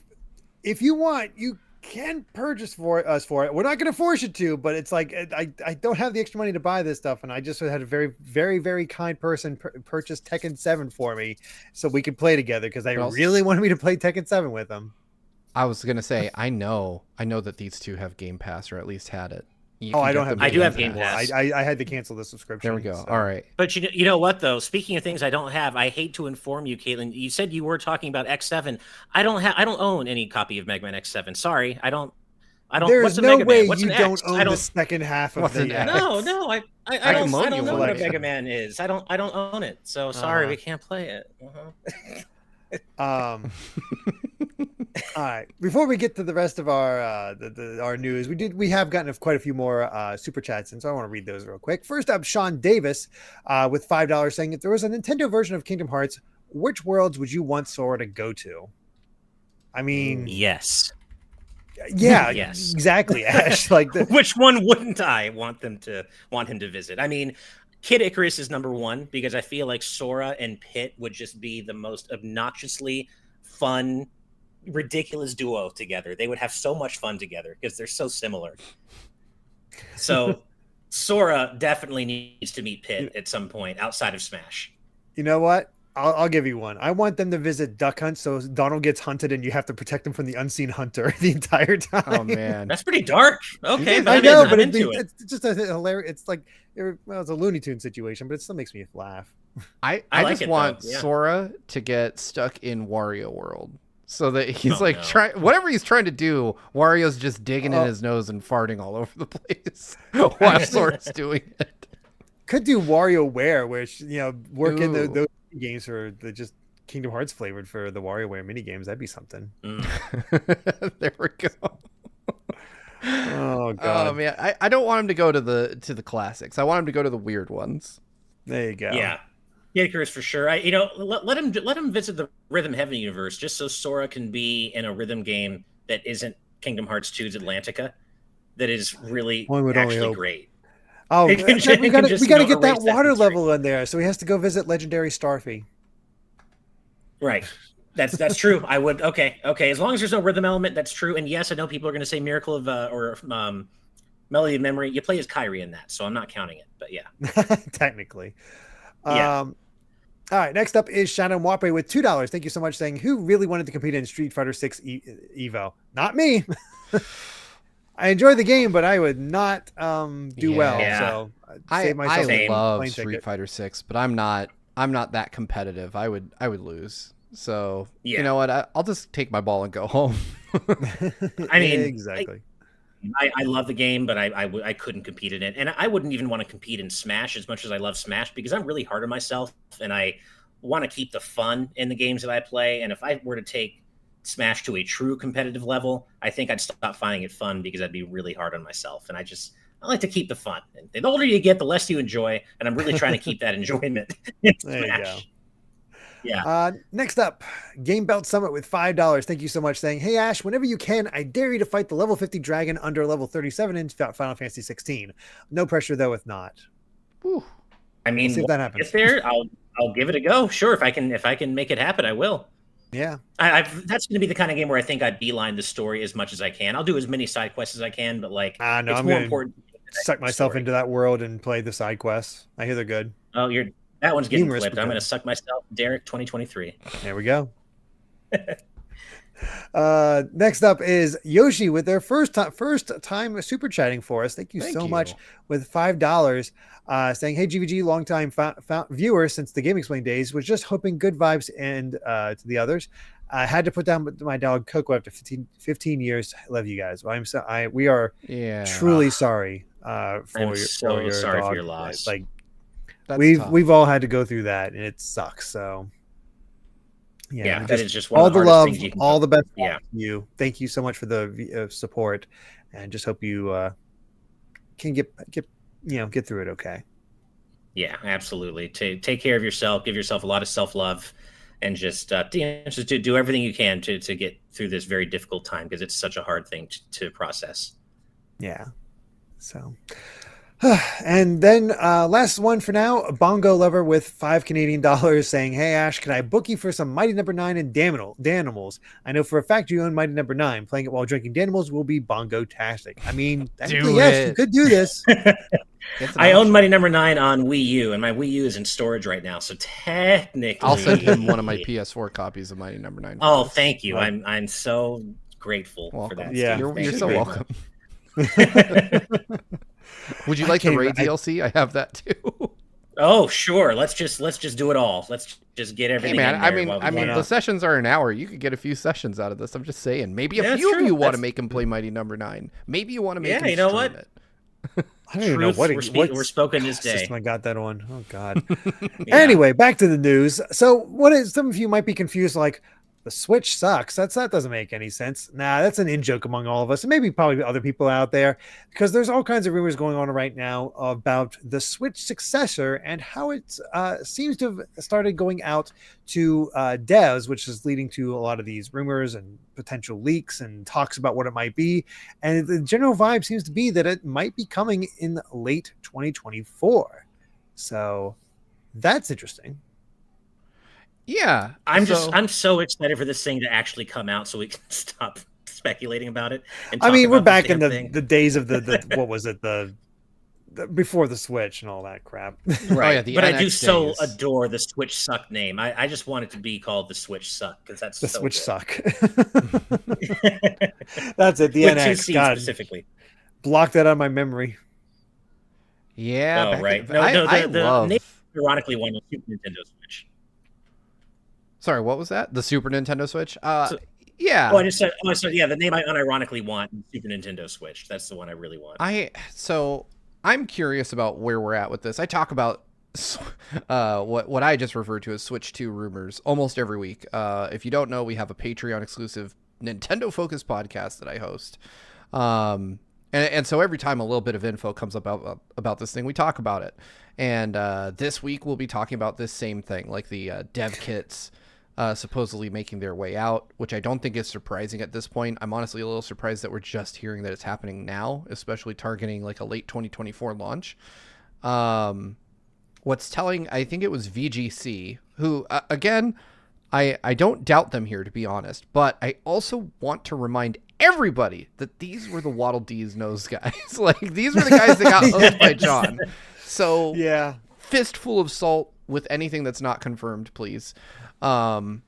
Speaker 1: if you want, you can purchase us for it. We're not going to force you to, but it's like, I don't have the extra money to buy this stuff. And I just had a very, very, very kind person purchase Tekken 7 for me so we could play together because they really wanted me to play Tekken 7 with them.
Speaker 3: I was going to say, I know that these two have Game Pass or at least had it.
Speaker 1: I don't have.
Speaker 2: I do have Game Pass.
Speaker 1: I had to cancel the subscription.
Speaker 3: There we go. So. All right.
Speaker 2: But you know what though? Speaking of things I don't have, I hate to inform you, Caitlin. You said you were talking about X7. I don't own any copy of Mega Man X7. Sorry, I don't.
Speaker 1: There's
Speaker 2: what's a
Speaker 1: no
Speaker 2: Mega
Speaker 1: way
Speaker 2: Man? What's
Speaker 1: you
Speaker 2: an
Speaker 1: don't
Speaker 2: X?
Speaker 1: own the second half of the X.
Speaker 2: No. I don't know what a Mega Man is. I don't own it. So sorry, we can't play it.
Speaker 1: All right. Before we get to the rest of our our news, we have gotten quite a few more super chats, and so I want to read those real quick. First up, Sean Davis with $5 saying, if there was a Nintendo version of Kingdom Hearts, which worlds would you want Sora to go to? I mean,
Speaker 2: yes.
Speaker 1: Yeah,
Speaker 2: yes,
Speaker 1: exactly, Ash. Like,
Speaker 2: which one wouldn't I want him to visit? I mean, Kid Icarus is number one because I feel like Sora and Pit would just be the most obnoxiously fun, ridiculous duo together. They would have so much fun together because they're so similar. So Sora definitely needs to meet Pit at some point outside of Smash.
Speaker 1: You know what? I'll give you one. I want them to visit Duck Hunt, so Donald gets hunted and you have to protect him from the unseen hunter the entire time.
Speaker 3: Oh man,
Speaker 2: that's pretty dark. Okay,
Speaker 1: I know, but it's just a hilarious. It's like it's a Looney Tune situation, but it still makes me laugh.
Speaker 3: I like just want Sora to get stuck in Wario World, so that he's trying whatever he's trying to do. Wario's just digging in his nose and farting all over the place while Sora's doing it.
Speaker 1: Could do WarioWare, which work in those games for the just Kingdom Hearts flavored for the WarioWare mini games. That'd be something.
Speaker 3: There we go.
Speaker 1: Oh god.
Speaker 3: Oh man, I don't want him to go to the classics. I want him to go to the weird ones.
Speaker 1: There you go.
Speaker 2: Yeah. Icarus for sure. Let him visit the Rhythm Heaven universe just so Sora can be in a rhythm game that isn't Kingdom Hearts 2's Atlantica. That is really actually great.
Speaker 1: Oh, we got to get that water level in there, so he has to go visit Legendary Starfy.
Speaker 2: Right, that's true. I would okay. As long as there's no rhythm element, that's true. And yes, I know people are going to say Miracle of Melody of Memory. You play as Kyrie in that, so I'm not counting it. But yeah,
Speaker 1: technically.
Speaker 2: Yeah.
Speaker 1: All right. Next up is Shannon Wape with $2. Thank you so much. Saying, who really wanted to compete in Street Fighter 6 Evo? Not me. I enjoy the game, but I would not do well. So
Speaker 3: I love Street Fighter 6, but I'm not that competitive. I would lose. So you know what? I'll just take my ball and go home.
Speaker 2: I mean,
Speaker 1: exactly.
Speaker 2: I love the game, but I couldn't compete in it, and I wouldn't even want to compete in Smash as much as I love Smash because I'm really hard on myself, and I want to keep the fun in the games that I play. And if I were to take Smash to a true competitive level, I think I'd stop finding it fun because I'd be really hard on myself. And I like to keep the fun. And the older you get, the less you enjoy. And I'm really trying to keep that enjoyment in Smash.
Speaker 1: There you go.
Speaker 2: Yeah.
Speaker 1: Next up, Game Belt Summit with $5. Thank you so much. Saying, hey Ash, whenever you can, I dare you to fight the level 50 dragon under level 37 in Final Fantasy 16. No pressure though, if not.
Speaker 3: Whew.
Speaker 2: I mean,
Speaker 1: see if that happens.
Speaker 2: If there, I'll give it a go. Sure, if I can make it happen, I will.
Speaker 1: Yeah,
Speaker 2: that's going to be the kind of game where I think I'd beeline the story as much as I can. I'll do as many side quests as I can, but
Speaker 1: no,
Speaker 2: it's more important.
Speaker 1: Suck myself into that world and play the side quests. I hear they're good.
Speaker 2: Oh, that one's getting flipped. I'm going to suck myself, Derek 2023.
Speaker 1: There we go. Next up is Yoshi with their first time super chatting for us. Thank you so much with $5. Saying, hey GVG, longtime viewer since the Game Explain days, was just hoping good vibes and to the others. I had to put down my dog Coco after 15 years. I love you guys. We are truly sorry for your loss. Like we've all had to go through that, and it sucks. So.
Speaker 2: Yeah, that is just one
Speaker 1: all
Speaker 2: of the
Speaker 1: love,
Speaker 2: things you can
Speaker 1: all the best.
Speaker 2: Yeah,
Speaker 1: you. Thank you so much for the support, and just hope you can get through it. Okay.
Speaker 2: Yeah, absolutely. Take care of yourself. Give yourself a lot of self-love, and just do everything you can to get through this very difficult time because it's such a hard thing to process.
Speaker 1: Yeah. So. And then last one for now, Bongo Lover with $5 Canadian saying, hey Ash, can I book you for some Mighty Number 9 and Danimals? I know for a fact you own Mighty Number 9. Playing it while drinking Danimals will be bongo-tastic. I mean, yes, you could do this.
Speaker 2: I own Mighty Number 9 on Wii U, and my Wii U is in storage right now, so technically
Speaker 3: I'll send him one of my PS4 copies of Mighty Number 9.
Speaker 2: Oh, thank you. I'm so grateful for that.
Speaker 3: Yeah, you're so welcome. Would you like the Raid DLC? I have that too.
Speaker 2: Oh, sure. Let's just do it all. Let's just get everything.
Speaker 3: Hey, man,
Speaker 2: in there
Speaker 3: I mean, the sessions are an hour. You could get a few sessions out of this. I'm just saying. Maybe a few of you want to make him play Mighty Number 9. Maybe you want to make him.
Speaker 2: Yeah, you know what?
Speaker 3: It.
Speaker 1: I don't even know what
Speaker 2: we're spoken this day.
Speaker 1: I got that on. Oh God. Anyway, back to the news. So, some of you might be confused, like, The Switch sucks. That doesn't make any sense. Nah, that's an in-joke among all of us, and maybe probably other people out there, because there's all kinds of rumors going on right now about the Switch Successor and how it seems to have started going out to devs, which is leading to a lot of these rumors and potential leaks and talks about what it might be. And the general vibe seems to be that it might be coming in late 2024. So that's interesting.
Speaker 3: Yeah,
Speaker 2: I'm so excited for this thing to actually come out so we can stop speculating about it. And
Speaker 1: I mean, we're back in the days of the what was it, the before the Switch and all that crap.
Speaker 2: Right. Oh, yeah, but NX I do so adore the Switch Suck name. I just want it to be called the Switch Suck because that's
Speaker 1: the
Speaker 2: so
Speaker 1: Switch
Speaker 2: good.
Speaker 1: Suck. That's it. The
Speaker 2: With
Speaker 1: NX. God, specifically. Block that out of my memory.
Speaker 3: Yeah.
Speaker 2: Oh, right. No, the name ironically won the Super Nintendo Switch.
Speaker 3: Sorry, what was that? The Super Nintendo Switch? Yeah.
Speaker 2: Oh, I just said, yeah, the name I unironically want, Super Nintendo Switch. That's the one I really want.
Speaker 3: I'm curious about where we're at with this. I talk about what I just referred to as Switch 2 rumors almost every week. If you don't know, we have a Patreon exclusive Nintendo focused podcast that I host. And so every time a little bit of info comes up about this thing, we talk about it. And this week we'll be talking about this same thing, like the dev kits supposedly making their way out, which I don't think is surprising at this point. I'm honestly a little surprised that we're just hearing that it's happening now, especially targeting like a late 2024 launch. What's telling, I think it was VGC, who, again, I don't doubt them here, to be honest, but I also want to remind everybody that these were the Waddle Dee's nose guys. Like, these were the guys that got hosed by John. So,
Speaker 1: yeah,
Speaker 3: fistful of salt with anything that's not confirmed, please. But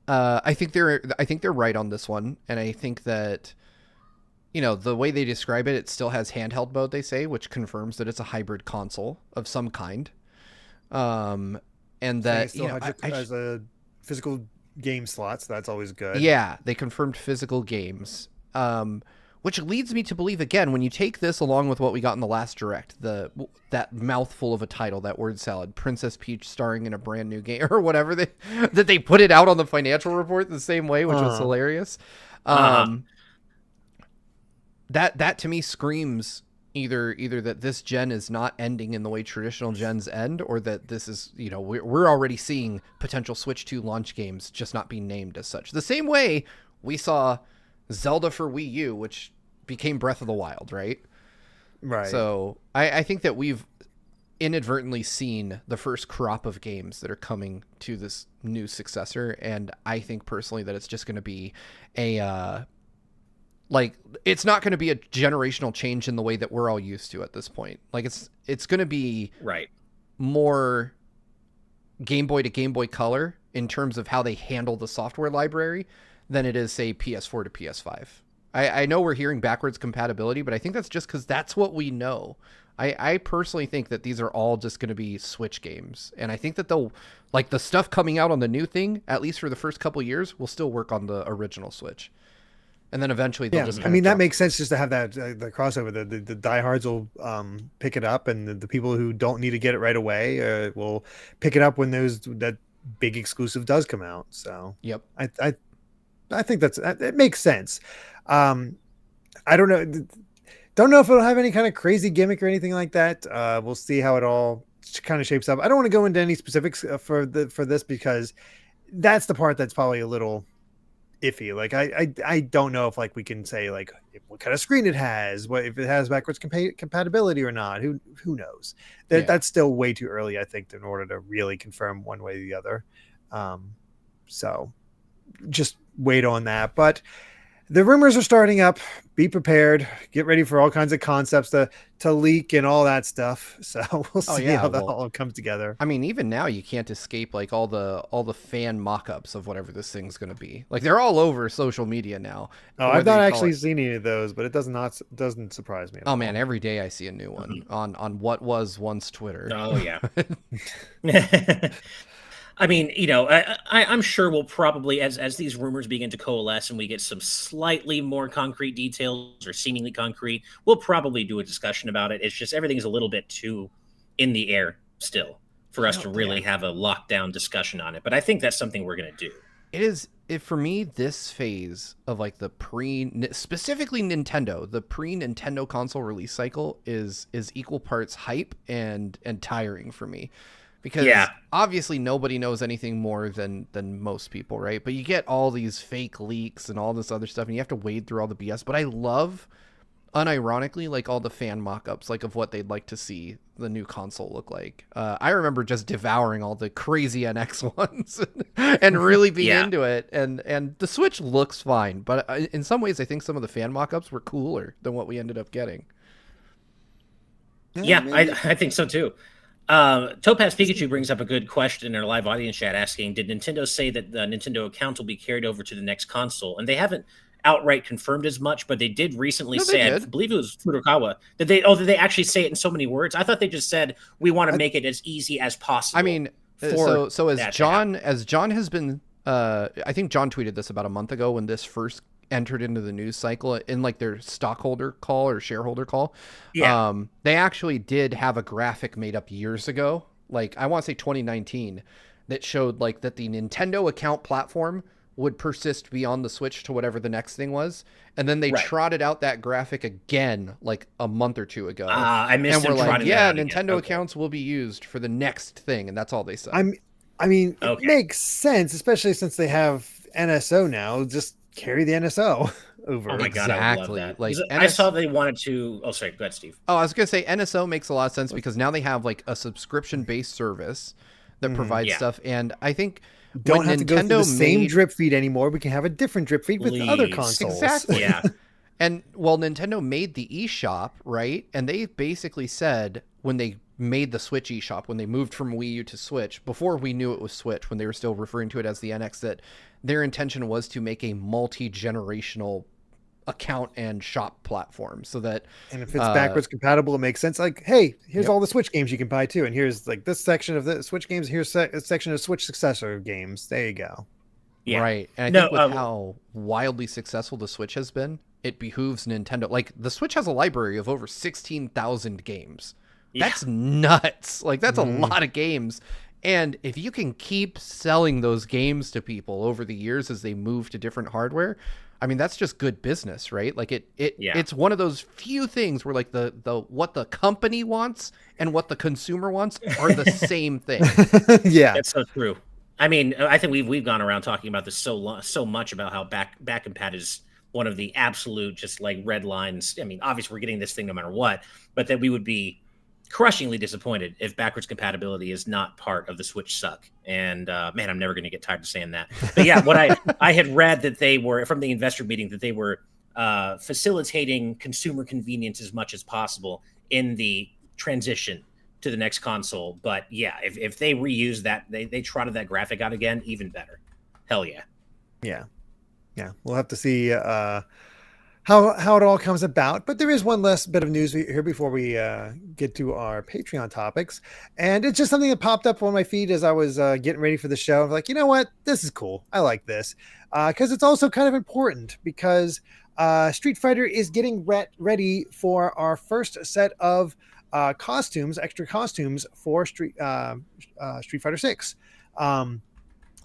Speaker 3: I think they're right on this one, and I think that, you know, the way they describe it, it still has handheld mode, they say, which confirms that it's a hybrid console of some kind. And that
Speaker 1: still has a physical game slots. So that's always good.
Speaker 3: Yeah, they confirmed physical games. Which leads me to believe, again, when you take this along with what we got in the last direct, that mouthful of a title, that word salad, Princess Peach starring in a brand new game, or whatever, that they put it out on the financial report the same way, which was hilarious. That to me screams either that this gen is not ending in the way traditional gens end, or that this is, you know, we're already seeing potential Switch 2 launch games just not being named as such. The same way we saw Zelda for Wii U, which became Breath of the Wild, right?
Speaker 1: Right.
Speaker 3: So I think that we've inadvertently seen the first crop of games that are coming to this new successor, and I think personally that it's just going to be it's not going to be a generational change in the way that we're all used to at this point. Like, it's going to be more Game Boy to Game Boy Color in terms of how they handle the software library than it is, say, PS4 to PS5. I know we're hearing backwards compatibility, but I think that's just because that's what we know. I personally think that these are all just going to be Switch games. And I think that they'll, like, the stuff coming out on the new thing, at least for the first couple years, will still work on the original Switch. And then eventually they'll just...
Speaker 1: I mean, that makes sense just to have that the crossover. The diehards will pick it up, and the people who don't need to get it right away will pick it up when that big exclusive does come out. So
Speaker 3: yep,
Speaker 1: I think it makes sense. I don't know if it'll have any kind of crazy gimmick or anything like that. We'll see how it all kind of shapes up. I don't want to go into any specifics for this, because that's the part that's probably a little iffy. Like, I don't know if, like, we can say, like, what kind of screen it has, what if it has backwards compatibility or not. Who knows? That's still way too early, I think, in order to really confirm one way or the other. So just wait on that. But the rumors are starting up. Be prepared. Get ready for all kinds of concepts to leak and all that stuff. So we'll see how that all comes together.
Speaker 3: I mean, even now you can't escape, like, all the fan mock-ups of whatever this thing's going to be. Like, they're all over social media now.
Speaker 1: Oh, I've not actually seen any of those, but it doesn't surprise me at all.
Speaker 3: Man, every day I see a new one on what was once Twitter.
Speaker 2: Oh yeah. I mean, you know, I'm sure we'll probably, as these rumors begin to coalesce and we get some slightly more concrete details or seemingly concrete, we'll probably do a discussion about it. It's just everything's a little bit too in the air still. for us to really have a lockdown discussion on it. But I think that's something we're going to do.
Speaker 3: It is, for me, this phase of like the specifically Nintendo, the pre-Nintendo console release cycle is equal parts hype and tiring for me. Because obviously nobody knows anything more than most people, right? But you get all these fake leaks and all this other stuff, and you have to wade through all the BS. But I love, unironically, like all the fan mock-ups, like of what they'd like to see the new console look like. I remember just devouring all the crazy NX ones and really being into it. And the Switch looks fine, but in some ways, I think some of the fan mock-ups were cooler than what we ended up getting.
Speaker 2: Yeah, I think so too. Topaz Pikachu brings up a good question in our live audience chat, asking, did Nintendo say that the Nintendo account will be carried over to the next console? And they haven't outright confirmed as much, but they did recently say, I believe it was Furukawa, did they actually say it in so many words? I thought they just said, we want to make it as easy as possible.
Speaker 3: I mean, so as John has been, I think John tweeted this about a month ago when this first entered into the news cycle in like their stockholder call or shareholder call. They actually did have a graphic made up years ago, like I want to say 2019, that showed like that the Nintendo account platform would persist beyond the Switch to whatever the next thing was, and then they trotted out that graphic again like a month or two ago.
Speaker 2: I missed.
Speaker 3: And we're like, Nintendo accounts will be used for the next thing, and that's all they said.
Speaker 1: I mean, it makes sense, especially since they have NSO now. Just carry the NSO over.
Speaker 2: Oh my god, I love that. Like I saw they wanted to. Oh, sorry, go ahead, Steve.
Speaker 3: Oh, I was gonna say NSO makes a lot of sense because now they have like a subscription-based service that provides stuff, and I think
Speaker 1: don't have to go through the same drip feed anymore. We can have a different drip feed with other consoles.
Speaker 3: Exactly.
Speaker 2: Yeah.
Speaker 3: And Nintendo made the eShop, right? And they basically said when they made the Switch eShop, when they moved from Wii U to Switch, before we knew it was Switch, when they were still referring to it as the NX, that their intention was to make a multi-generational account and shop platform so that,
Speaker 1: and if it's backwards compatible, it makes sense. Like, hey, here's all the Switch games you can buy too, and here's like this section of the Switch games, here's a section of Switch Successor games. There you go.
Speaker 3: Right. And I think with how wildly successful the Switch has been, it behooves Nintendo. Like the Switch has a library of over 16,000 games. That's nuts. Like that's a lot of games. And if you can keep selling those games to people over the years as they move to different hardware, I mean, that's just good business, right? Like it's one of those few things where like the what the company wants and what the consumer wants are the same thing.
Speaker 1: Yeah,
Speaker 2: that's so true. I mean, I think we've gone around talking about this so much about how back compat is one of the absolute just like red lines. I mean, obviously we're getting this thing no matter what, but that we would be crushingly disappointed if backwards compatibility is not part of the Switch Suck. And man, I'm never going to get tired of saying that. But yeah, what I had read that they were from the investor meeting that they were facilitating consumer convenience as much as possible in the transition to the next console. But yeah, if they reuse that, they trotted that graphic out again, even better. Hell yeah.
Speaker 1: Yeah. We'll have to see how it all comes about. But there is one last bit of news here before we get to our Patreon topics. And it's just something that popped up on my feed as I was getting ready for the show. I'm like, you know what? This is cool. I like this. Because it's also kind of important because Street Fighter is getting ready for our first set of extra costumes for Street Fighter 6.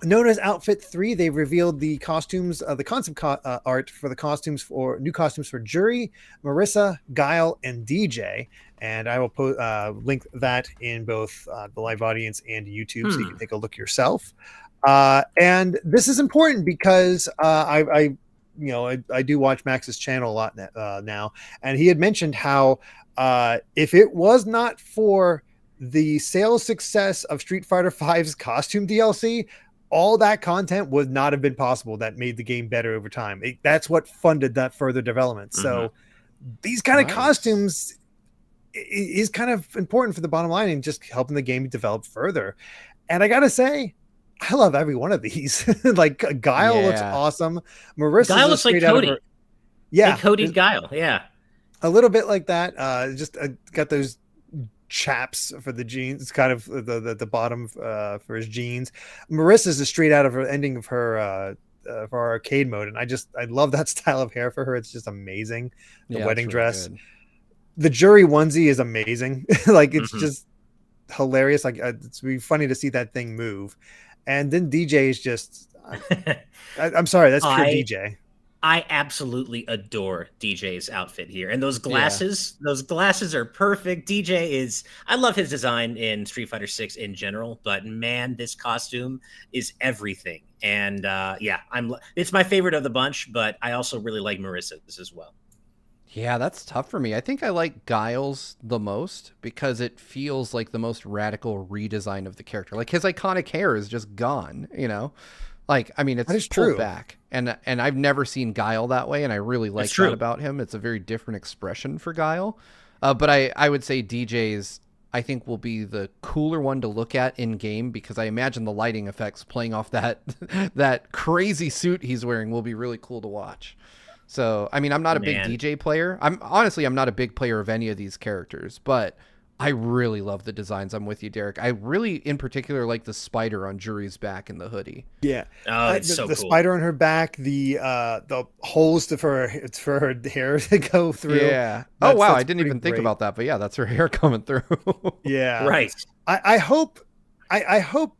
Speaker 1: Known as Outfit 3, they've revealed the costumes, the concept art for the new costumes for Jury, Marissa, Guile, and DJ. And I will link that in both the live audience and YouTube so you can take a look yourself. And this is important because I do watch Max's channel a lot now, and he had mentioned how if it was not for the sales success of Street Fighter V's costume DLC, all that content would not have been possible that made the game better over time. That's what funded that further development. So these kind of costumes is kind of important for the bottom line and just helping the game develop further. And I got to say, I love every one of these. Like Guile looks awesome. Marissa
Speaker 2: looks like Cody. Like Cody's Guile. Yeah.
Speaker 1: A little bit like that. Just got those chaps for the jeans, kind of the bottom for his jeans. Marissa's is straight out of her ending of her for our arcade mode, and I love that style of hair for her. It's just amazing. The wedding dress, the Jury onesie is amazing. Like it's just hilarious. Like it's be funny to see that thing move. And then DJ is just, I'm sorry, that's pure DJ.
Speaker 2: I absolutely adore DJ's outfit here. And those glasses are perfect. DJ is, I love his design in Street Fighter 6 in general, but man, this costume is everything. And it's my favorite of the bunch, but I also really like Marissa's as well.
Speaker 3: Yeah, that's tough for me. I think I like Guile's the most because it feels like the most radical redesign of the character. Like his iconic hair is just gone, you know? Like, I mean, it's pulled
Speaker 1: true.
Speaker 3: back, and I've never seen Guile that way, and I really like that about him. It's a very different expression for Guile. But I would say DJ's, I think, will be the cooler one to look at in game because I imagine the lighting effects playing off that that crazy suit he's wearing will be really cool to watch. So, I mean, I'm not a big DJ player. I'm not a big player of any of these characters, but I really love the designs. I'm with you, Derek. I really, in particular, like the spider on Juri's back in the hoodie.
Speaker 1: Yeah.
Speaker 2: It's so cool.
Speaker 1: The spider on her back, the holes for her hair to go through.
Speaker 3: Yeah. That's, wow. I didn't even think about that, but yeah, that's her hair coming through.
Speaker 1: Yeah.
Speaker 2: Right.
Speaker 1: I hope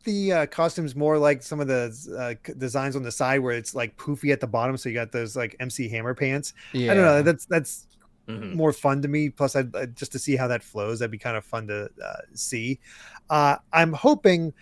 Speaker 1: the costume's more like some of the designs on the side where it's like poofy at the bottom. So you got those like MC Hammer pants. Yeah. I don't know. That's more fun to me. Plus, I just to see how that flows. That'd be kind of fun to see. I'm hoping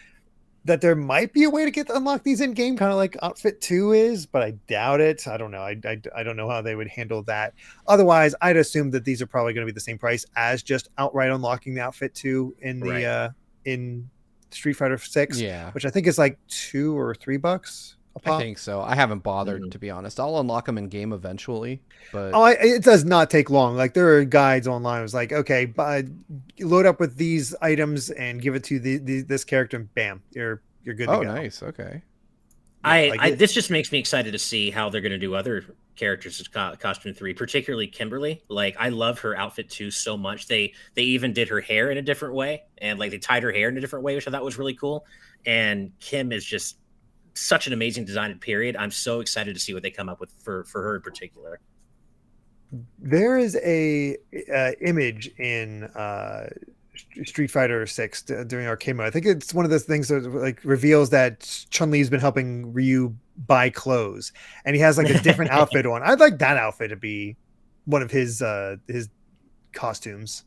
Speaker 1: that there might be a way to get to unlock these in game, kind of like Outfit 2 is, but I doubt it. I don't know. I don't know how they would handle that. Otherwise, I'd assume that these are probably going to be the same price as just outright unlocking the Outfit 2 in the in Street Fighter 6, which I think is like $2 or $3 a pop.
Speaker 3: I think so. I haven't bothered to be honest. I'll unlock them in game eventually, but
Speaker 1: it does not take long. Like there are guides online. It was like, okay, load up with these items and give it to this character, and bam, you're good to go.
Speaker 3: Oh, nice. Okay.
Speaker 2: This just makes me excited to see how they're going to do other characters in costume 3, particularly Kimberly. Like I love her outfit 2 so much. They even did her hair in a different way, and like they tied her hair in a different way, which I thought was really cool. And Kim is just such an amazing design. Period. I'm so excited to see what they come up with for her in particular.
Speaker 1: There is a image in Street Fighter 6 during arcade mode. I think it's one of those things that like reveals that Chun-Li's been helping Ryu buy clothes, and he has like a different outfit on. I'd like that outfit to be one of his costumes.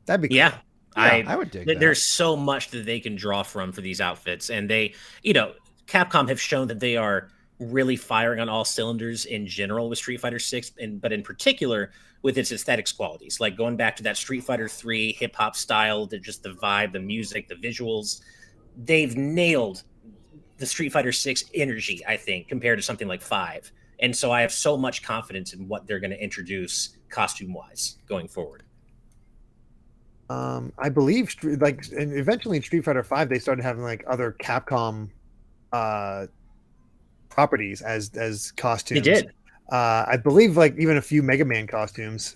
Speaker 1: That'd be cool.
Speaker 2: Yeah.
Speaker 3: I would dig that.
Speaker 2: There's so much that they can draw from for these outfits, and they, Capcom have shown that they are really firing on all cylinders in general with Street Fighter 6, but in particular with its aesthetics qualities, like going back to that Street Fighter 3 hip hop style, just the vibe, the music, the visuals. They've nailed the Street Fighter 6 energy, I think, compared to something like 5. And so I have so much confidence in what they're going to introduce costume wise going forward.
Speaker 1: I believe and eventually in Street Fighter 5 they started having like other Capcom properties as costumes.
Speaker 2: They did.
Speaker 1: I believe like even a few Mega Man costumes.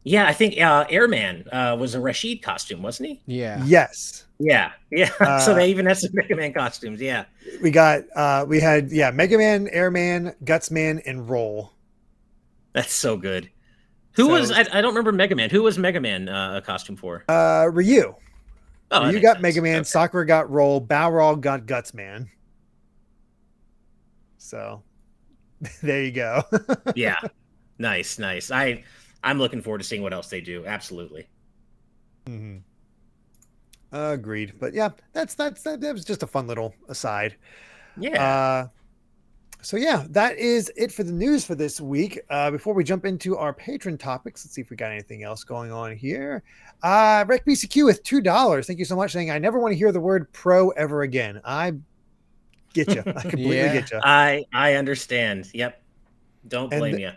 Speaker 2: Yeah, I think Airman was a Rashid costume, wasn't he?
Speaker 3: Yeah.
Speaker 1: Yes.
Speaker 2: Yeah. So they even had some Mega Man costumes. Yeah.
Speaker 1: We had Mega Man, Airman, Gutsman, and Roll.
Speaker 2: That's so good. Who was I don't remember Mega Man. Who was Mega Man a costume for?
Speaker 1: Ryu.
Speaker 2: Oh,
Speaker 1: Ryu got Mega Man, okay. Sakura got Roll, Balrog got Gutsman. So there you go.
Speaker 2: Yeah. Nice. I'm looking forward to seeing what else they do. Absolutely.
Speaker 1: Mm-hmm. Agreed. But yeah, that was just a fun little aside.
Speaker 2: Yeah.
Speaker 1: So yeah, that is it for the news for this week. Before we jump into our patron topics, let's see if we got anything else going on here. Rec BCQ with $2. Thank you so much. Saying I never want to hear the word pro ever again. I get you. I completely get you.
Speaker 2: I understand. Yep. Don't blame you.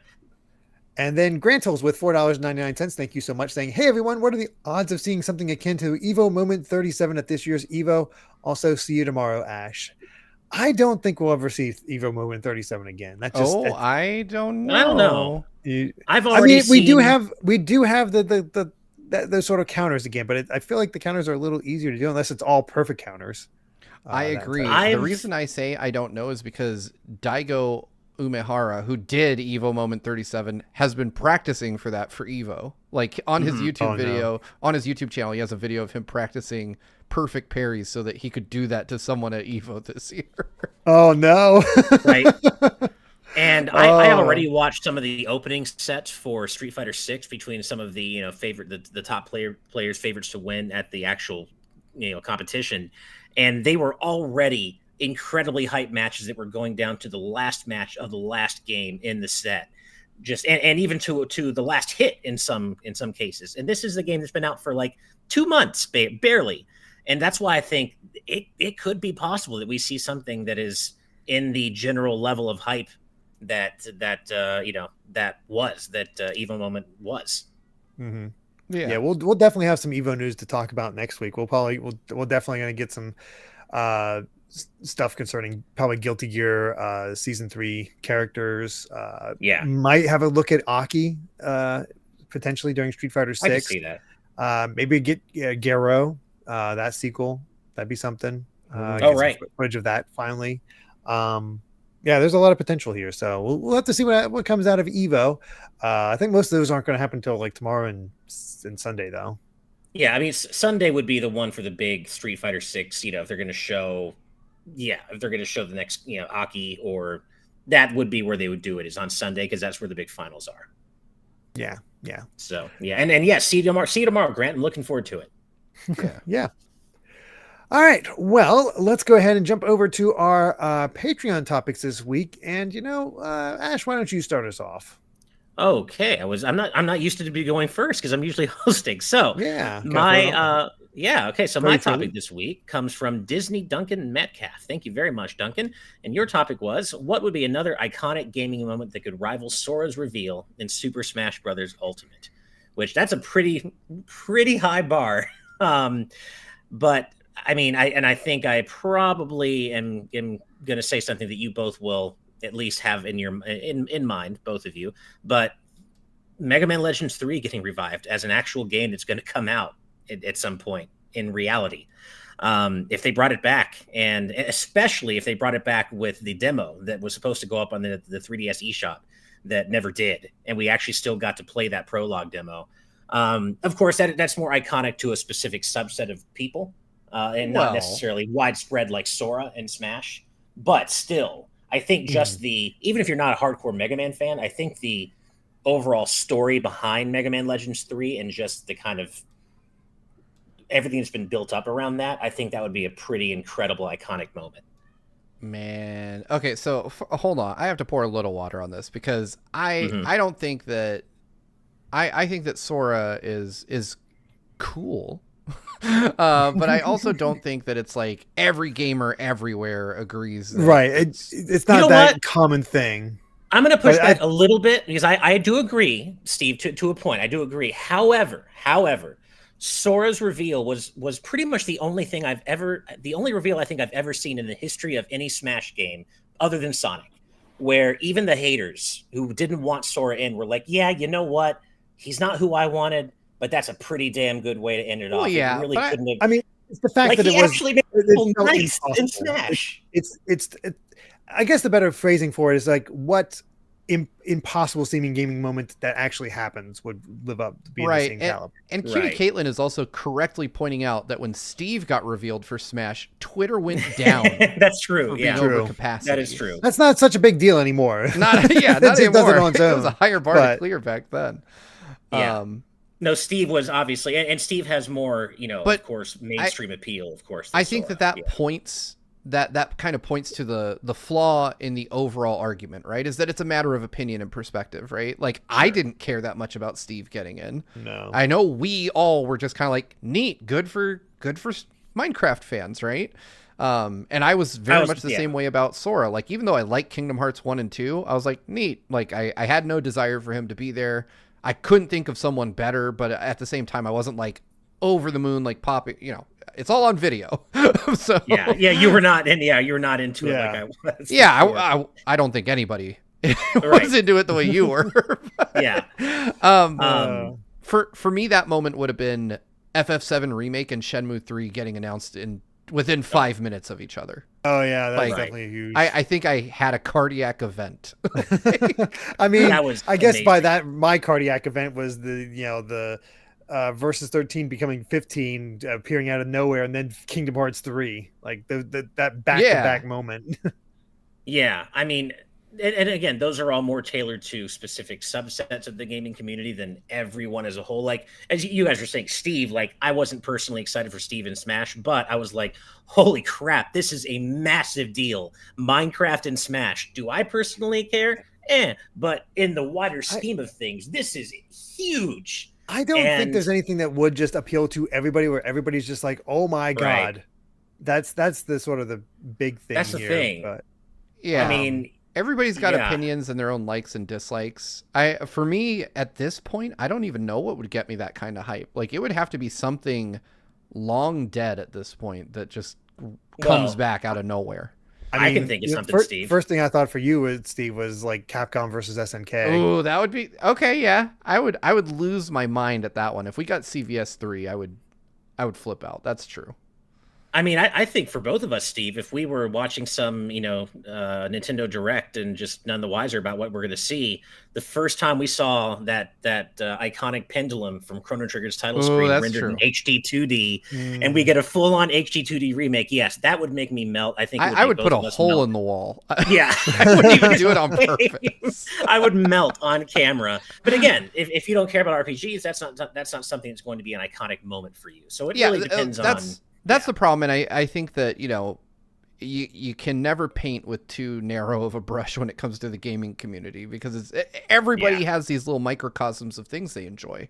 Speaker 1: And then Grantles with $4.99. Thank you so much. Saying, hey everyone, what are the odds of seeing something akin to Evo Moment 37 at this year's Evo? Also, see you tomorrow, Ash. I don't think we'll ever see Evo Moment 37 again.
Speaker 3: I don't know.
Speaker 2: I don't know. I've already seen...
Speaker 1: we do have those sort of counters again, but I feel like the counters are a little easier to do unless it's all perfect counters.
Speaker 3: I agree. The reason I say I don't know is because Daigo Umehara, who did Evo Moment 37, has been practicing for that for Evo. Like on his YouTube video, on his YouTube channel, he has a video of him practicing perfect parries so that he could do that to someone at Evo this year.
Speaker 1: Oh no.
Speaker 2: Right. And I already watched some of the opening sets for Street Fighter 6 between some of the the top players' favorites to win at the actual competition, and they were already incredibly hype matches that were going down to the last match of the last game in the set, and even to the last hit in some cases. And this is a game that's been out for like 2 months, barely, and that's why I think it could be possible that we see something that is in the general level of hype that Evo Moment was.
Speaker 1: Mm-hmm. Yeah, we'll definitely have some Evo news to talk about next week. We'll definitely gonna get some stuff concerning probably Guilty Gear Season 3 characters. Might have a look at Aki potentially during Street Fighter 6.
Speaker 2: I can see that.
Speaker 1: Maybe get Garo, that sequel. That'd be something.
Speaker 2: Right.
Speaker 1: Footage of that finally. Yeah, there's a lot of potential here, so we'll have to see what comes out of Evo. I think most of those aren't going to happen until like tomorrow and Sunday, though.
Speaker 2: Yeah, I mean Sunday would be the one for the big Street Fighter 6. If they're going to show, the next Aki, or that would be where they would do it, is on Sunday, because that's where the big finals are.
Speaker 1: Yeah.
Speaker 2: So and see you tomorrow, Grant. I'm looking forward to it.
Speaker 1: Yeah. All right. Well, let's go ahead and jump over to our Patreon topics this week. And Ash, why don't you start us off?
Speaker 2: Okay. I'm not used to be going first because I'm usually hosting. So So my topic this week comes from Disney Duncan Metcalf. Thank you very much, Duncan. And your topic was, what would be another iconic gaming moment that could rival Sora's reveal in Super Smash Bros. Ultimate? Which that's a pretty high bar. But I mean, I think I probably am going to say something that you both will at least have in mind, both of you. But Mega Man Legends 3 getting revived as an actual game that's going to come out at some point in reality. If they brought it back, and especially if they brought it back with the demo that was supposed to go up on the 3DS eShop that never did, and we actually still got to play that prologue demo. Of course, that's more iconic to a specific subset of people. And not necessarily widespread like Sora and Smash, but still, I think just even if you're not a hardcore Mega Man fan, I think the overall story behind Mega Man Legends 3 and just the kind of everything that's been built up around that, I think that would be a pretty incredible, iconic moment.
Speaker 3: Man. Okay, so hold on. I have to pour a little water on this because I don't think that I think that Sora is cool. But I also don't think that it's like every gamer everywhere agrees.
Speaker 1: Right. It's not that common thing.
Speaker 2: I'm going to push back a little bit because I do agree, Steve, to a point. I do agree. However, Sora's reveal was pretty much the only reveal I think I've ever seen in the history of any Smash game other than Sonic, where even the haters who didn't want Sora in were like, yeah, you know what? He's not who I wanted. But that's a pretty damn good way to end it off.
Speaker 3: Yeah,
Speaker 2: really couldn't have.
Speaker 1: I mean, it's the fact that it was
Speaker 2: actually made people nice in Smash.
Speaker 1: I guess the better phrasing for it is like what impossible seeming gaming moment that actually happens would live up to being the same caliber.
Speaker 3: And Cutie Caitlin is also correctly pointing out that when Steve got revealed for Smash, Twitter went down.
Speaker 2: That's true.
Speaker 3: Yeah, overcapacity.
Speaker 2: That is true.
Speaker 1: That's not such a big deal anymore.
Speaker 3: Not anymore.
Speaker 1: It
Speaker 3: was a higher bar to clear back then.
Speaker 2: Yeah. No, Steve was obviously, and Steve has more, of course, mainstream appeal, of course.
Speaker 3: I think that points, that kind of points to the flaw in the overall argument, right? Is that it's a matter of opinion and perspective, right? Like, I didn't care that much about Steve getting in.
Speaker 1: No.
Speaker 3: I know we all were just kind of like, neat, good for Minecraft fans, right? And I was very much the same way about Sora. Like, even though I like Kingdom Hearts 1 and 2, I was like, neat. Like, I had no desire for him to be there. I couldn't think of someone better, but at the same time, I wasn't like over the moon, like popping, it's all on video. So
Speaker 2: you were not into it like I was.
Speaker 3: Yeah. I don't think anybody was into it the way you were. For me, that moment would have been FF7 Remake and Shenmue 3 getting announced within 5 minutes of each other.
Speaker 1: Oh yeah, that's definitely huge.
Speaker 3: I think I had a cardiac event.
Speaker 1: I mean,
Speaker 2: that was
Speaker 1: I guess by that my cardiac event was the versus 13 becoming 15 appearing out of nowhere, and then Kingdom Hearts 3, like that back-to-back moment.
Speaker 2: Yeah, I mean, and again, those are all more tailored to specific subsets of the gaming community than everyone as a whole. Like, as you guys were saying, Steve, like, I wasn't personally excited for Steve in Smash, but I was like, holy crap, this is a massive deal. Minecraft and Smash. Do I personally care? But in the wider scheme of things, this is huge.
Speaker 1: I don't think there's anything that would just appeal to everybody where everybody's just like, oh my God. That's the sort of the big thing.
Speaker 2: That's the thing.
Speaker 1: But
Speaker 3: yeah.
Speaker 2: I mean,
Speaker 3: everybody's got opinions and their own likes and dislikes. For me, at this point, I don't even know what would get me that kind of hype. Like, it would have to be something long dead at this point that just comes back out of nowhere.
Speaker 2: I can think of something, Steve.
Speaker 1: First thing I thought for you, Steve, was like Capcom versus SNK.
Speaker 3: Oh, that would be okay. Yeah, I would lose my mind at that one. If we got CVS 3, I would flip out. That's true.
Speaker 2: I mean, I think for both of us, Steve, if we were watching some, Nintendo Direct and just none the wiser about what we're going to see, the first time we saw that iconic pendulum from Chrono Trigger's title screen rendered in HD 2D, and we get a full-on HD 2D remake, yes, that would make me melt. I think
Speaker 3: I would put a hole in the wall.
Speaker 2: Yeah.
Speaker 3: I wouldn't even do it on purpose.
Speaker 2: I would melt on camera. But again, if you don't care about RPGs, that's not something that's going to be an iconic moment for you. So it really depends on...
Speaker 3: That's the problem, and I think that, you can never paint with too narrow of a brush when it comes to the gaming community, because everybody has these little microcosms of things they enjoy.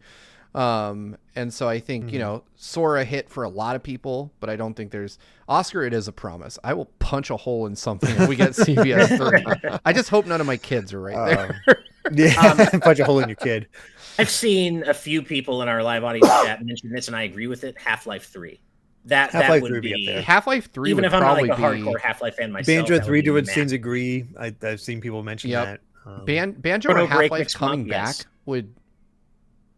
Speaker 3: And so I think, Sora hit for a lot of people, but I don't think there's... Oscar, it is a promise. I will punch a hole in something if we get CVS 3. I just hope none of my kids are right there.
Speaker 1: Punch a hole in your kid.
Speaker 2: I've seen a few people in our live audience chat mention this, and I agree with it. Half-Life 3. That would be
Speaker 3: Half-Life 3.
Speaker 2: Even
Speaker 3: would
Speaker 2: if I'm not like a
Speaker 3: probably
Speaker 2: hardcore Half-Life fan myself.
Speaker 1: Banjo 3 would seems agree. I've seen people mention that.
Speaker 3: Banjo or Half-Life coming back would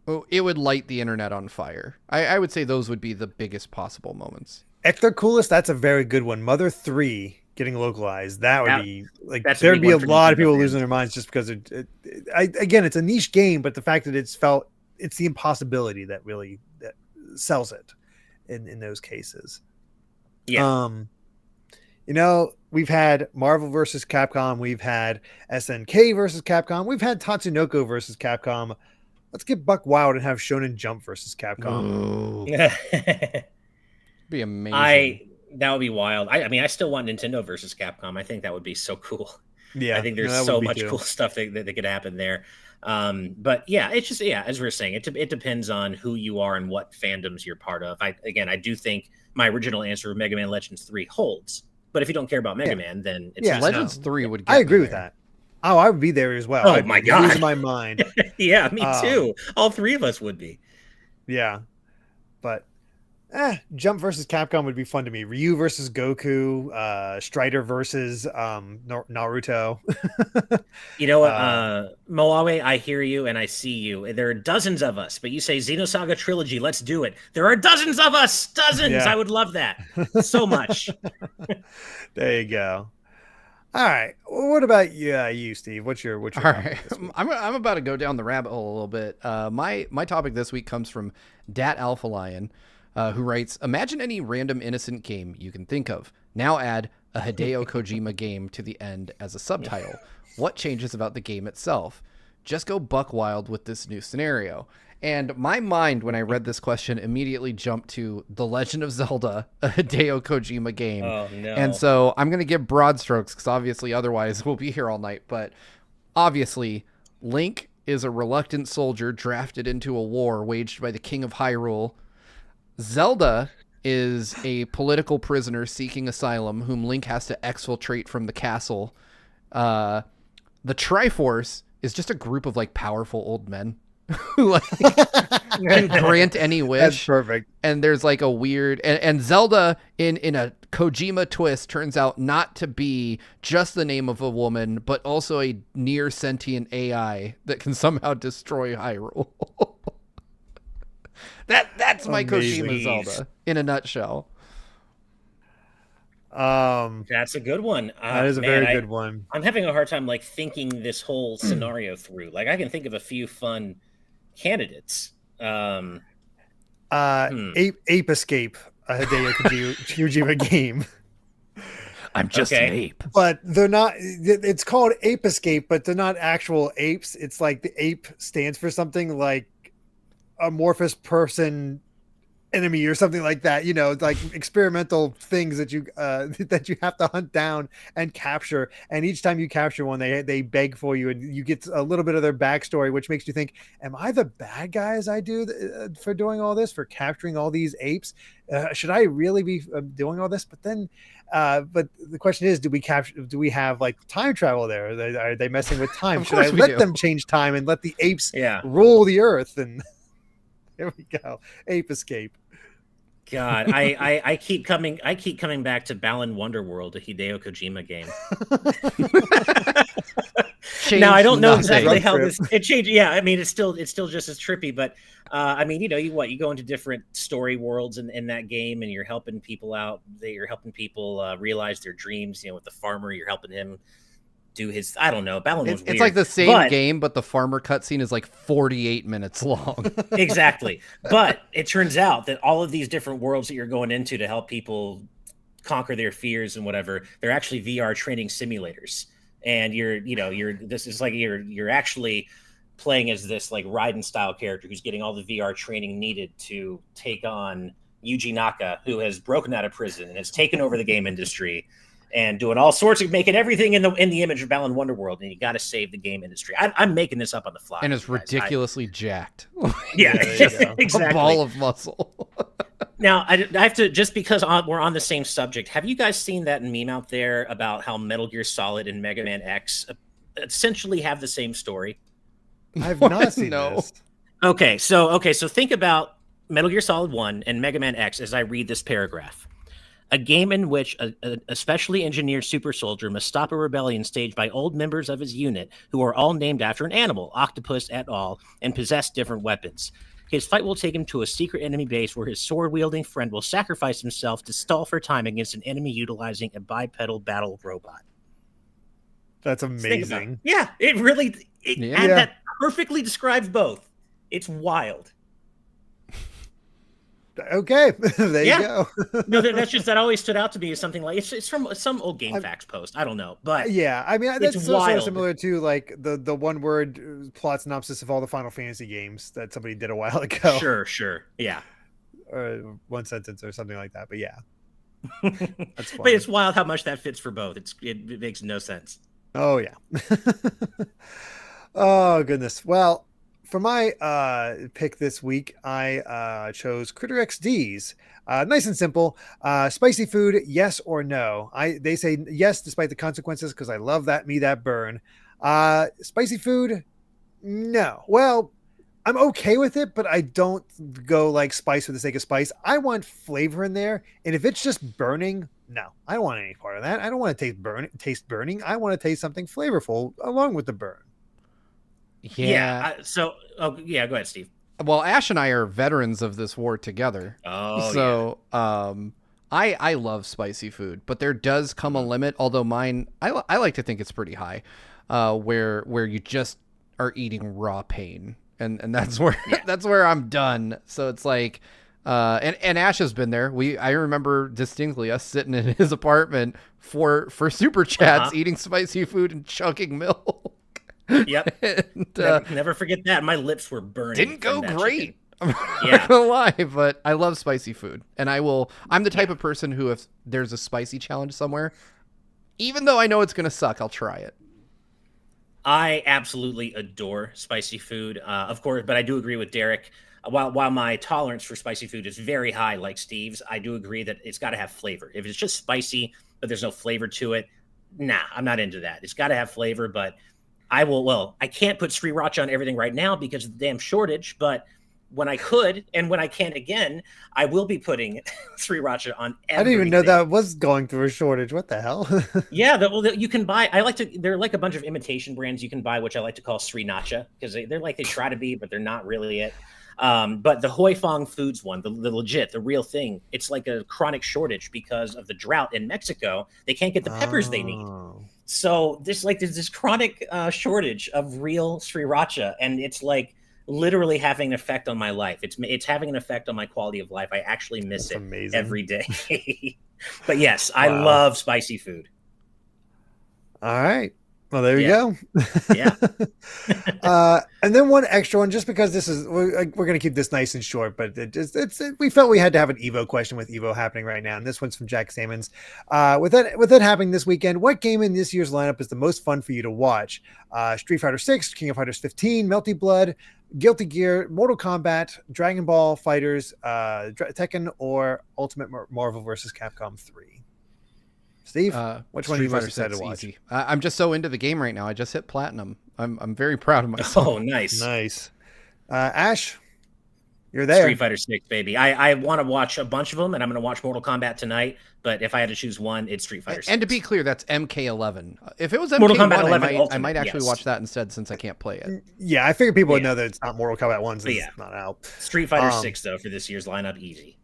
Speaker 3: light the internet on fire. I would say those would be the biggest possible moments.
Speaker 1: Ector Coolest, that's a very good one. Mother 3 getting localized, that would be like, there'd be a lot of people losing their minds just because again, it's a niche game, but the fact that it's the impossibility that really sells it. In those cases.
Speaker 2: Yeah.
Speaker 1: We've had Marvel versus Capcom, we've had SNK versus Capcom, we've had Tatsunoko versus Capcom. Let's get buck wild and have Shonen Jump versus Capcom.
Speaker 3: Be amazing.
Speaker 2: That would be wild. I mean, I still want Nintendo versus Capcom. I think that would be so cool.
Speaker 1: Yeah,
Speaker 2: I think there's so much cool stuff that could happen there. But yeah, it's just, as we were saying, it depends on who you are and what fandoms you're part of. I do think my original answer of Mega Man Legends 3 holds, but if you don't care about Mega Man, then it's just
Speaker 3: Legends 3 would get
Speaker 1: I agree with that. Oh, I would be there as well.
Speaker 2: Oh my God.
Speaker 1: Lose my mind.
Speaker 2: Yeah, me too. All three of us would be.
Speaker 1: Yeah. But Jump versus Capcom would be fun to me. Ryu versus Goku, Strider versus Naruto.
Speaker 2: You know what, Moawe, I hear you and I see you. There are dozens of us, but you say Xenosaga Trilogy, let's do it. There are dozens of us, dozens. Yeah. I would love that so much.
Speaker 1: There you go. All right. Well, what about you, Steve? What's your
Speaker 3: all right? I'm about to go down the rabbit hole a little bit. My topic this week comes from Dat Alpha Lion. Who writes, imagine any random innocent game you can think of. Now add a Hideo Kojima game to the end as a subtitle. What changes about the game itself? Just go buck wild with this new scenario. And my mind, when I read this question, immediately jumped to The Legend of Zelda, a Hideo Kojima game.
Speaker 2: Oh, no.
Speaker 3: And so I'm going to give broad strokes because obviously otherwise we'll be here all night. But obviously, Link is a reluctant soldier drafted into a war waged by the King of Hyrule. Zelda is a political prisoner seeking asylum whom Link has to exfiltrate from the castle. The Triforce is just a group of like powerful old men who can grant any wish.
Speaker 1: That's perfect.
Speaker 3: And there's like a weird and Zelda in a Kojima twist turns out not to be just the name of a woman, but also a near sentient AI that can somehow destroy Hyrule. That's my Kojima Zelda in a nutshell.
Speaker 2: That's a good one.
Speaker 1: That is a very good one.
Speaker 2: I'm having a hard time like thinking this whole scenario through. Like I can think of a few fun candidates.
Speaker 1: Ape Escape, a Hideo Kojima game.
Speaker 3: I'm just an ape.
Speaker 1: But they're not, it's called Ape Escape, but they're not actual apes. It's like the ape stands for something like amorphous person enemy or something like that, you know, like experimental things that you have to hunt down and capture, and each time you capture one they beg for you, and you get a little bit of their backstory, which makes you think, am I the bad guy as I do for doing all this, for capturing all these apes? Should I really be doing all this? But then but the question is, do we have like time travel there? Are they messing with time? Should I let them change time and let the apes rule the earth? And here we go. Ape Escape.
Speaker 2: God, I keep coming back to Balan Wonderworld, a Hideo Kojima game. Now I don't know exactly how it changed. Yeah, I mean it's still just as trippy, but I mean, you know, you go into different story worlds in that game, and you're helping people out. You're helping people realize their dreams. You know, with the farmer, you're helping him do his, I don't know. Balan was weird.
Speaker 3: It's like the same game, but the farmer cutscene is like 48 minutes long.
Speaker 2: Exactly. But it turns out that all of these different worlds that you're going into to help people conquer their fears and whatever, they're actually VR training simulators. And you're actually playing as this like Raiden style character who's getting all the VR training needed to take on Yuji Naka, who has broken out of prison and has taken over the game industry. And doing all sorts of making everything in the image of Balan Wonderworld, and you got to save the game industry. I'm making this up on the fly,
Speaker 3: and it's ridiculously jacked.
Speaker 2: Yeah, exactly.
Speaker 3: A ball of muscle.
Speaker 2: Now I have to, just because we're on the same subject. Have you guys seen that meme out there about how Metal Gear Solid and Mega Man X essentially have the same story?
Speaker 1: I've not seen this.
Speaker 2: Okay, so think about Metal Gear Solid 1 and Mega Man X as I read this paragraph. A game in which a specially engineered super soldier must stop a rebellion staged by old members of his unit who are all named after an animal, octopus et al., and possess different weapons. His fight will take him to a secret enemy base where his sword-wielding friend will sacrifice himself to stall for time against an enemy utilizing a bipedal battle robot.
Speaker 1: That's amazing.
Speaker 2: Yeah, that perfectly describes both. It's wild.
Speaker 1: Okay, there you go.
Speaker 2: No, that always stood out to me as something like it's from some old GameFAQs post. I don't know, but
Speaker 1: yeah, I mean that's sort of similar to like the one word plot synopsis of all the Final Fantasy games that somebody did a while ago.
Speaker 2: Sure, yeah,
Speaker 1: or one sentence or something like that. But yeah,
Speaker 2: that's funny. But it's wild how much that fits for both. It makes no sense.
Speaker 1: Oh yeah. Oh goodness. Well, for my pick this week, I chose Critter XDs. Nice and simple. Spicy food, yes or no? They say yes despite the consequences because I love that burn. Spicy food, no. Well, I'm okay with it, but I don't go like spice for the sake of spice. I want flavor in there, and if it's just burning, no, I don't want any part of that. I don't want to taste burning. I want to taste something flavorful along with the burn.
Speaker 3: Yeah.
Speaker 2: Go ahead, Steve.
Speaker 3: Well, Ash and I are veterans of this war together.
Speaker 2: Oh,
Speaker 3: so I love spicy food, but there does come a limit. Although mine, I like to think it's pretty high, where you just are eating raw pain, and that's where I'm done. So it's like, and Ash has been there. I remember distinctly us sitting in his apartment for super chats, eating spicy food and chugging milk.
Speaker 2: Yep. And, never forget that. My lips were burning.
Speaker 3: Didn't go great. I'm not gonna lie, but I love spicy food, and I'm the type of person who, if there's a spicy challenge somewhere, even though I know it's gonna suck, I'll try it.
Speaker 2: I absolutely adore spicy food, of course, but I do agree with Derek. While my tolerance for spicy food is very high, like Steve's, I do agree that it's got to have flavor. If it's just spicy but there's no flavor to it, nah, I'm not into that. It's got to have flavor, but I can't put sriracha on everything right now because of the damn shortage, but when I could and when I can again, I will be putting sriracha on everything.
Speaker 1: I didn't even know that was going through a shortage. What the hell?
Speaker 2: Yeah, you can buy. They're like a bunch of imitation brands you can buy, which I like to call sriracha because they try to be, but they're not really it. But the Hoi Fong Foods one, the legit, the real thing, it's like a chronic shortage because of the drought in Mexico. They can't get the peppers they need. So there's this chronic shortage of real sriracha, and it's like literally having an effect on my life. It's having an effect on my quality of life. I actually miss it every day. But yes, I love spicy food.
Speaker 1: All right. Well, there you go.
Speaker 2: Yeah.
Speaker 1: And then one extra one, just because we're going to keep this nice and short, but we felt we had to have an Evo question with Evo happening right now. And this one's from Jack Sammons. With it happening this weekend, what game in this year's lineup is the most fun for you to watch? Street Fighter 6, King of Fighters 15, Melty Blood, Guilty Gear, Mortal Kombat, Dragon Ball Fighters, Tekken, or Ultimate Marvel vs. Capcom 3? Steve, which one are you most excited to watch?
Speaker 3: Easy. I'm just so into the game right now. I just hit platinum. I'm very proud of myself.
Speaker 2: Oh, nice.
Speaker 1: Ash, you're there.
Speaker 2: Street Fighter 6, baby. I want to watch a bunch of them, and I'm going to watch Mortal Kombat tonight. But if I had to choose one, it's Street Fighter 6.
Speaker 3: And to be clear, that's MK11. If it was MK1, Mortal Kombat 11 I might actually watch that instead, since I can't play it.
Speaker 1: Yeah, I figured people would know that it's not Mortal Kombat 1, since it's not out.
Speaker 2: Street Fighter 6, though, for this year's lineup, easy.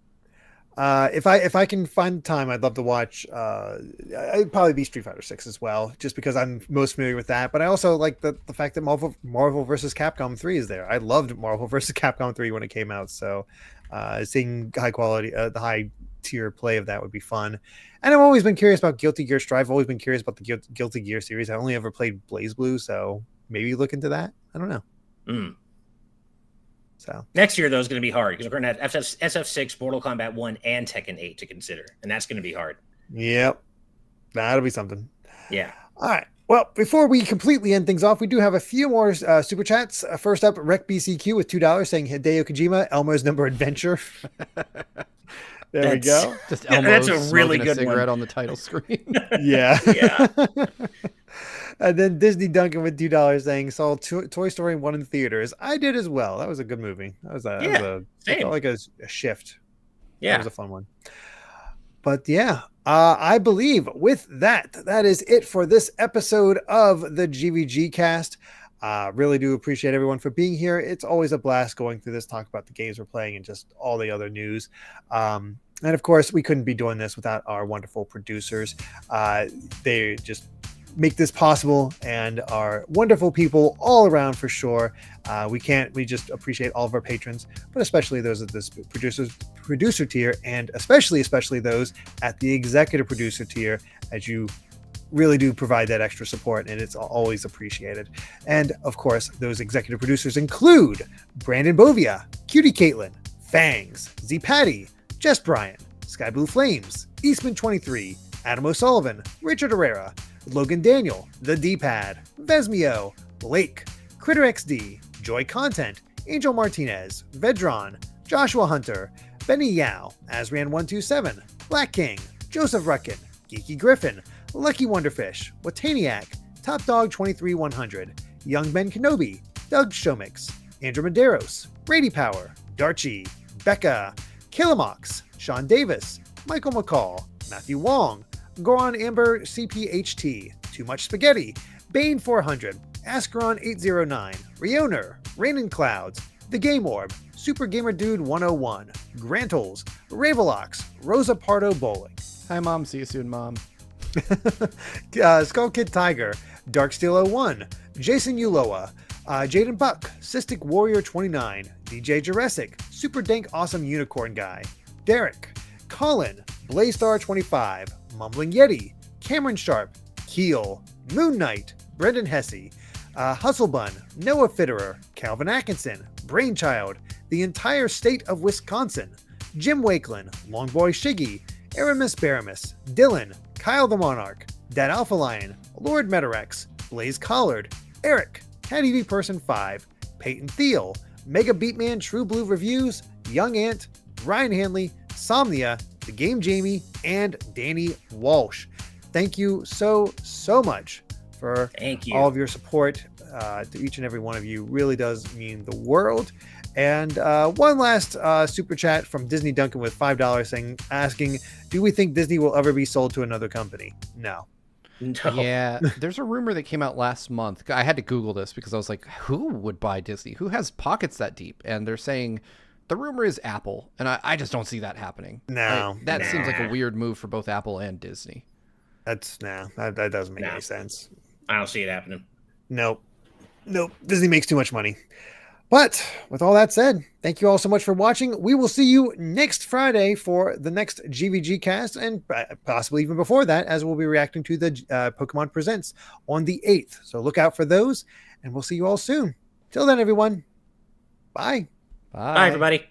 Speaker 1: If I can find time, I'd love to watch. It'd probably be Street Fighter 6 as well, just because I'm most familiar with that. But I also like the fact that Marvel vs. Capcom 3 is there. I loved Marvel vs. Capcom 3 when it came out, so seeing high quality, the high tier play of that would be fun. And I've always been curious about Guilty Gear Strive. I've always been curious about the Guilty Gear series. I only ever played BlazBlue, so maybe look into that. I don't know. So
Speaker 2: next year, though, is going to be hard because we're going to have SF6, Mortal Kombat 1, and Tekken 8 to consider, and that's going to be hard.
Speaker 1: Yep, that'll be something.
Speaker 2: Yeah.
Speaker 1: All right. Well, before we completely end things off, we do have a few more super chats. First up, RecBCQ with $2 saying Hideo Kojima, Elmo's Number Adventure. We go.
Speaker 3: Just Elmo
Speaker 2: that's a really good
Speaker 3: cigarette
Speaker 2: one
Speaker 3: on the title screen.
Speaker 1: Yeah.
Speaker 2: Yeah.
Speaker 1: And then Disney Duncan with $2 saying saw Toy Story 1 in theaters. I did as well. That was a good movie. It felt like a shift.
Speaker 2: Yeah.
Speaker 1: That was a fun one. But yeah, I believe with that is it for this episode of the GVG cast. Really do appreciate everyone for being here. It's always a blast going through this, talk about the games we're playing and just all the other news. And of course, we couldn't be doing this without our wonderful producers. They just make this possible and are wonderful people all around for sure. We just appreciate all of our patrons, but especially those at this producer tier, and especially those at the executive producer tier, as you really do provide that extra support, and it's always appreciated. And of course, those executive producers include Brandon Bovia, Cutie Caitlin, Fangs, Z Patty, Jess Bryan, Sky Blue Flames, Eastman 23, Adam O'Sullivan, Richard Herrera, Logan Daniel, The D-Pad, Vesmio, Blake, Critter XD, Joy Content, Angel Martinez, Vedron, Joshua Hunter, Benny Yao, Azran127, Black King, Joseph Ruckin, Geeky Griffin, Lucky Wonderfish, Wataniac, Top Dog 23100, Young Ben Kenobi, Doug Shomix, Andrew Medeiros, Brady Power, Darchi, Becca, Killamox, Sean Davis, Michael McCall, Matthew Wong, Goron Amber CPHT, Too Much Spaghetti, Bane 400, Ascaron 809, Rioner, Rain and Clouds, The Game Orb, Super Gamer Dude 101, Grantles, Ravelox, Rosa Pardo Bowling.
Speaker 3: Hi, Mom. See you soon, Mom.
Speaker 1: Skull Kid Tiger, Darksteel 01, Jason Uloa, Jaden Buck, Cystic Warrior 29, DJ Jurassic, Super Dank Awesome Unicorn Guy, Derek, Colin, Blaystar 25, Mumbling Yeti, Cameron Sharp, Keel, Moon Knight, Brendan Hesse, Hustlebun, Noah Fitterer, Calvin Atkinson, Brainchild, the entire state of Wisconsin, Jim Wakeland, Longboy Shiggy, Aramis Baramis, Dylan, Kyle the Monarch, Dad Alpha Lion, Lord Metarex, Blaze Collard, Eric, Caddy V Person 5, Peyton Thiel, Mega Beatman True Blue Reviews, Young Ant, Ryan Hanley, Somnia, The Game Jamie, and Danny Walsh. Thank you so much for all of your support to each and every one of you. Really does mean the world. And one last super chat from Disney Duncan with $5 asking, do we think Disney will ever be sold to another company? No.
Speaker 2: No.
Speaker 3: Yeah, there's a rumor that came out last month. I had to Google this because I was like, who would buy Disney? Who has pockets that deep? And they're saying the rumor is Apple, and I just don't see that happening.
Speaker 1: No,
Speaker 3: that seems like a weird move for both Apple and Disney.
Speaker 1: That doesn't make any sense.
Speaker 2: I don't see it happening.
Speaker 1: Nope. Disney makes too much money. But with all that said, thank you all so much for watching. We will see you next Friday for the next GVG cast, and possibly even before that, as we'll be reacting to the Pokemon Presents on the 8th. So look out for those, and we'll see you all soon. Till then, everyone. Bye.
Speaker 2: Bye, everybody.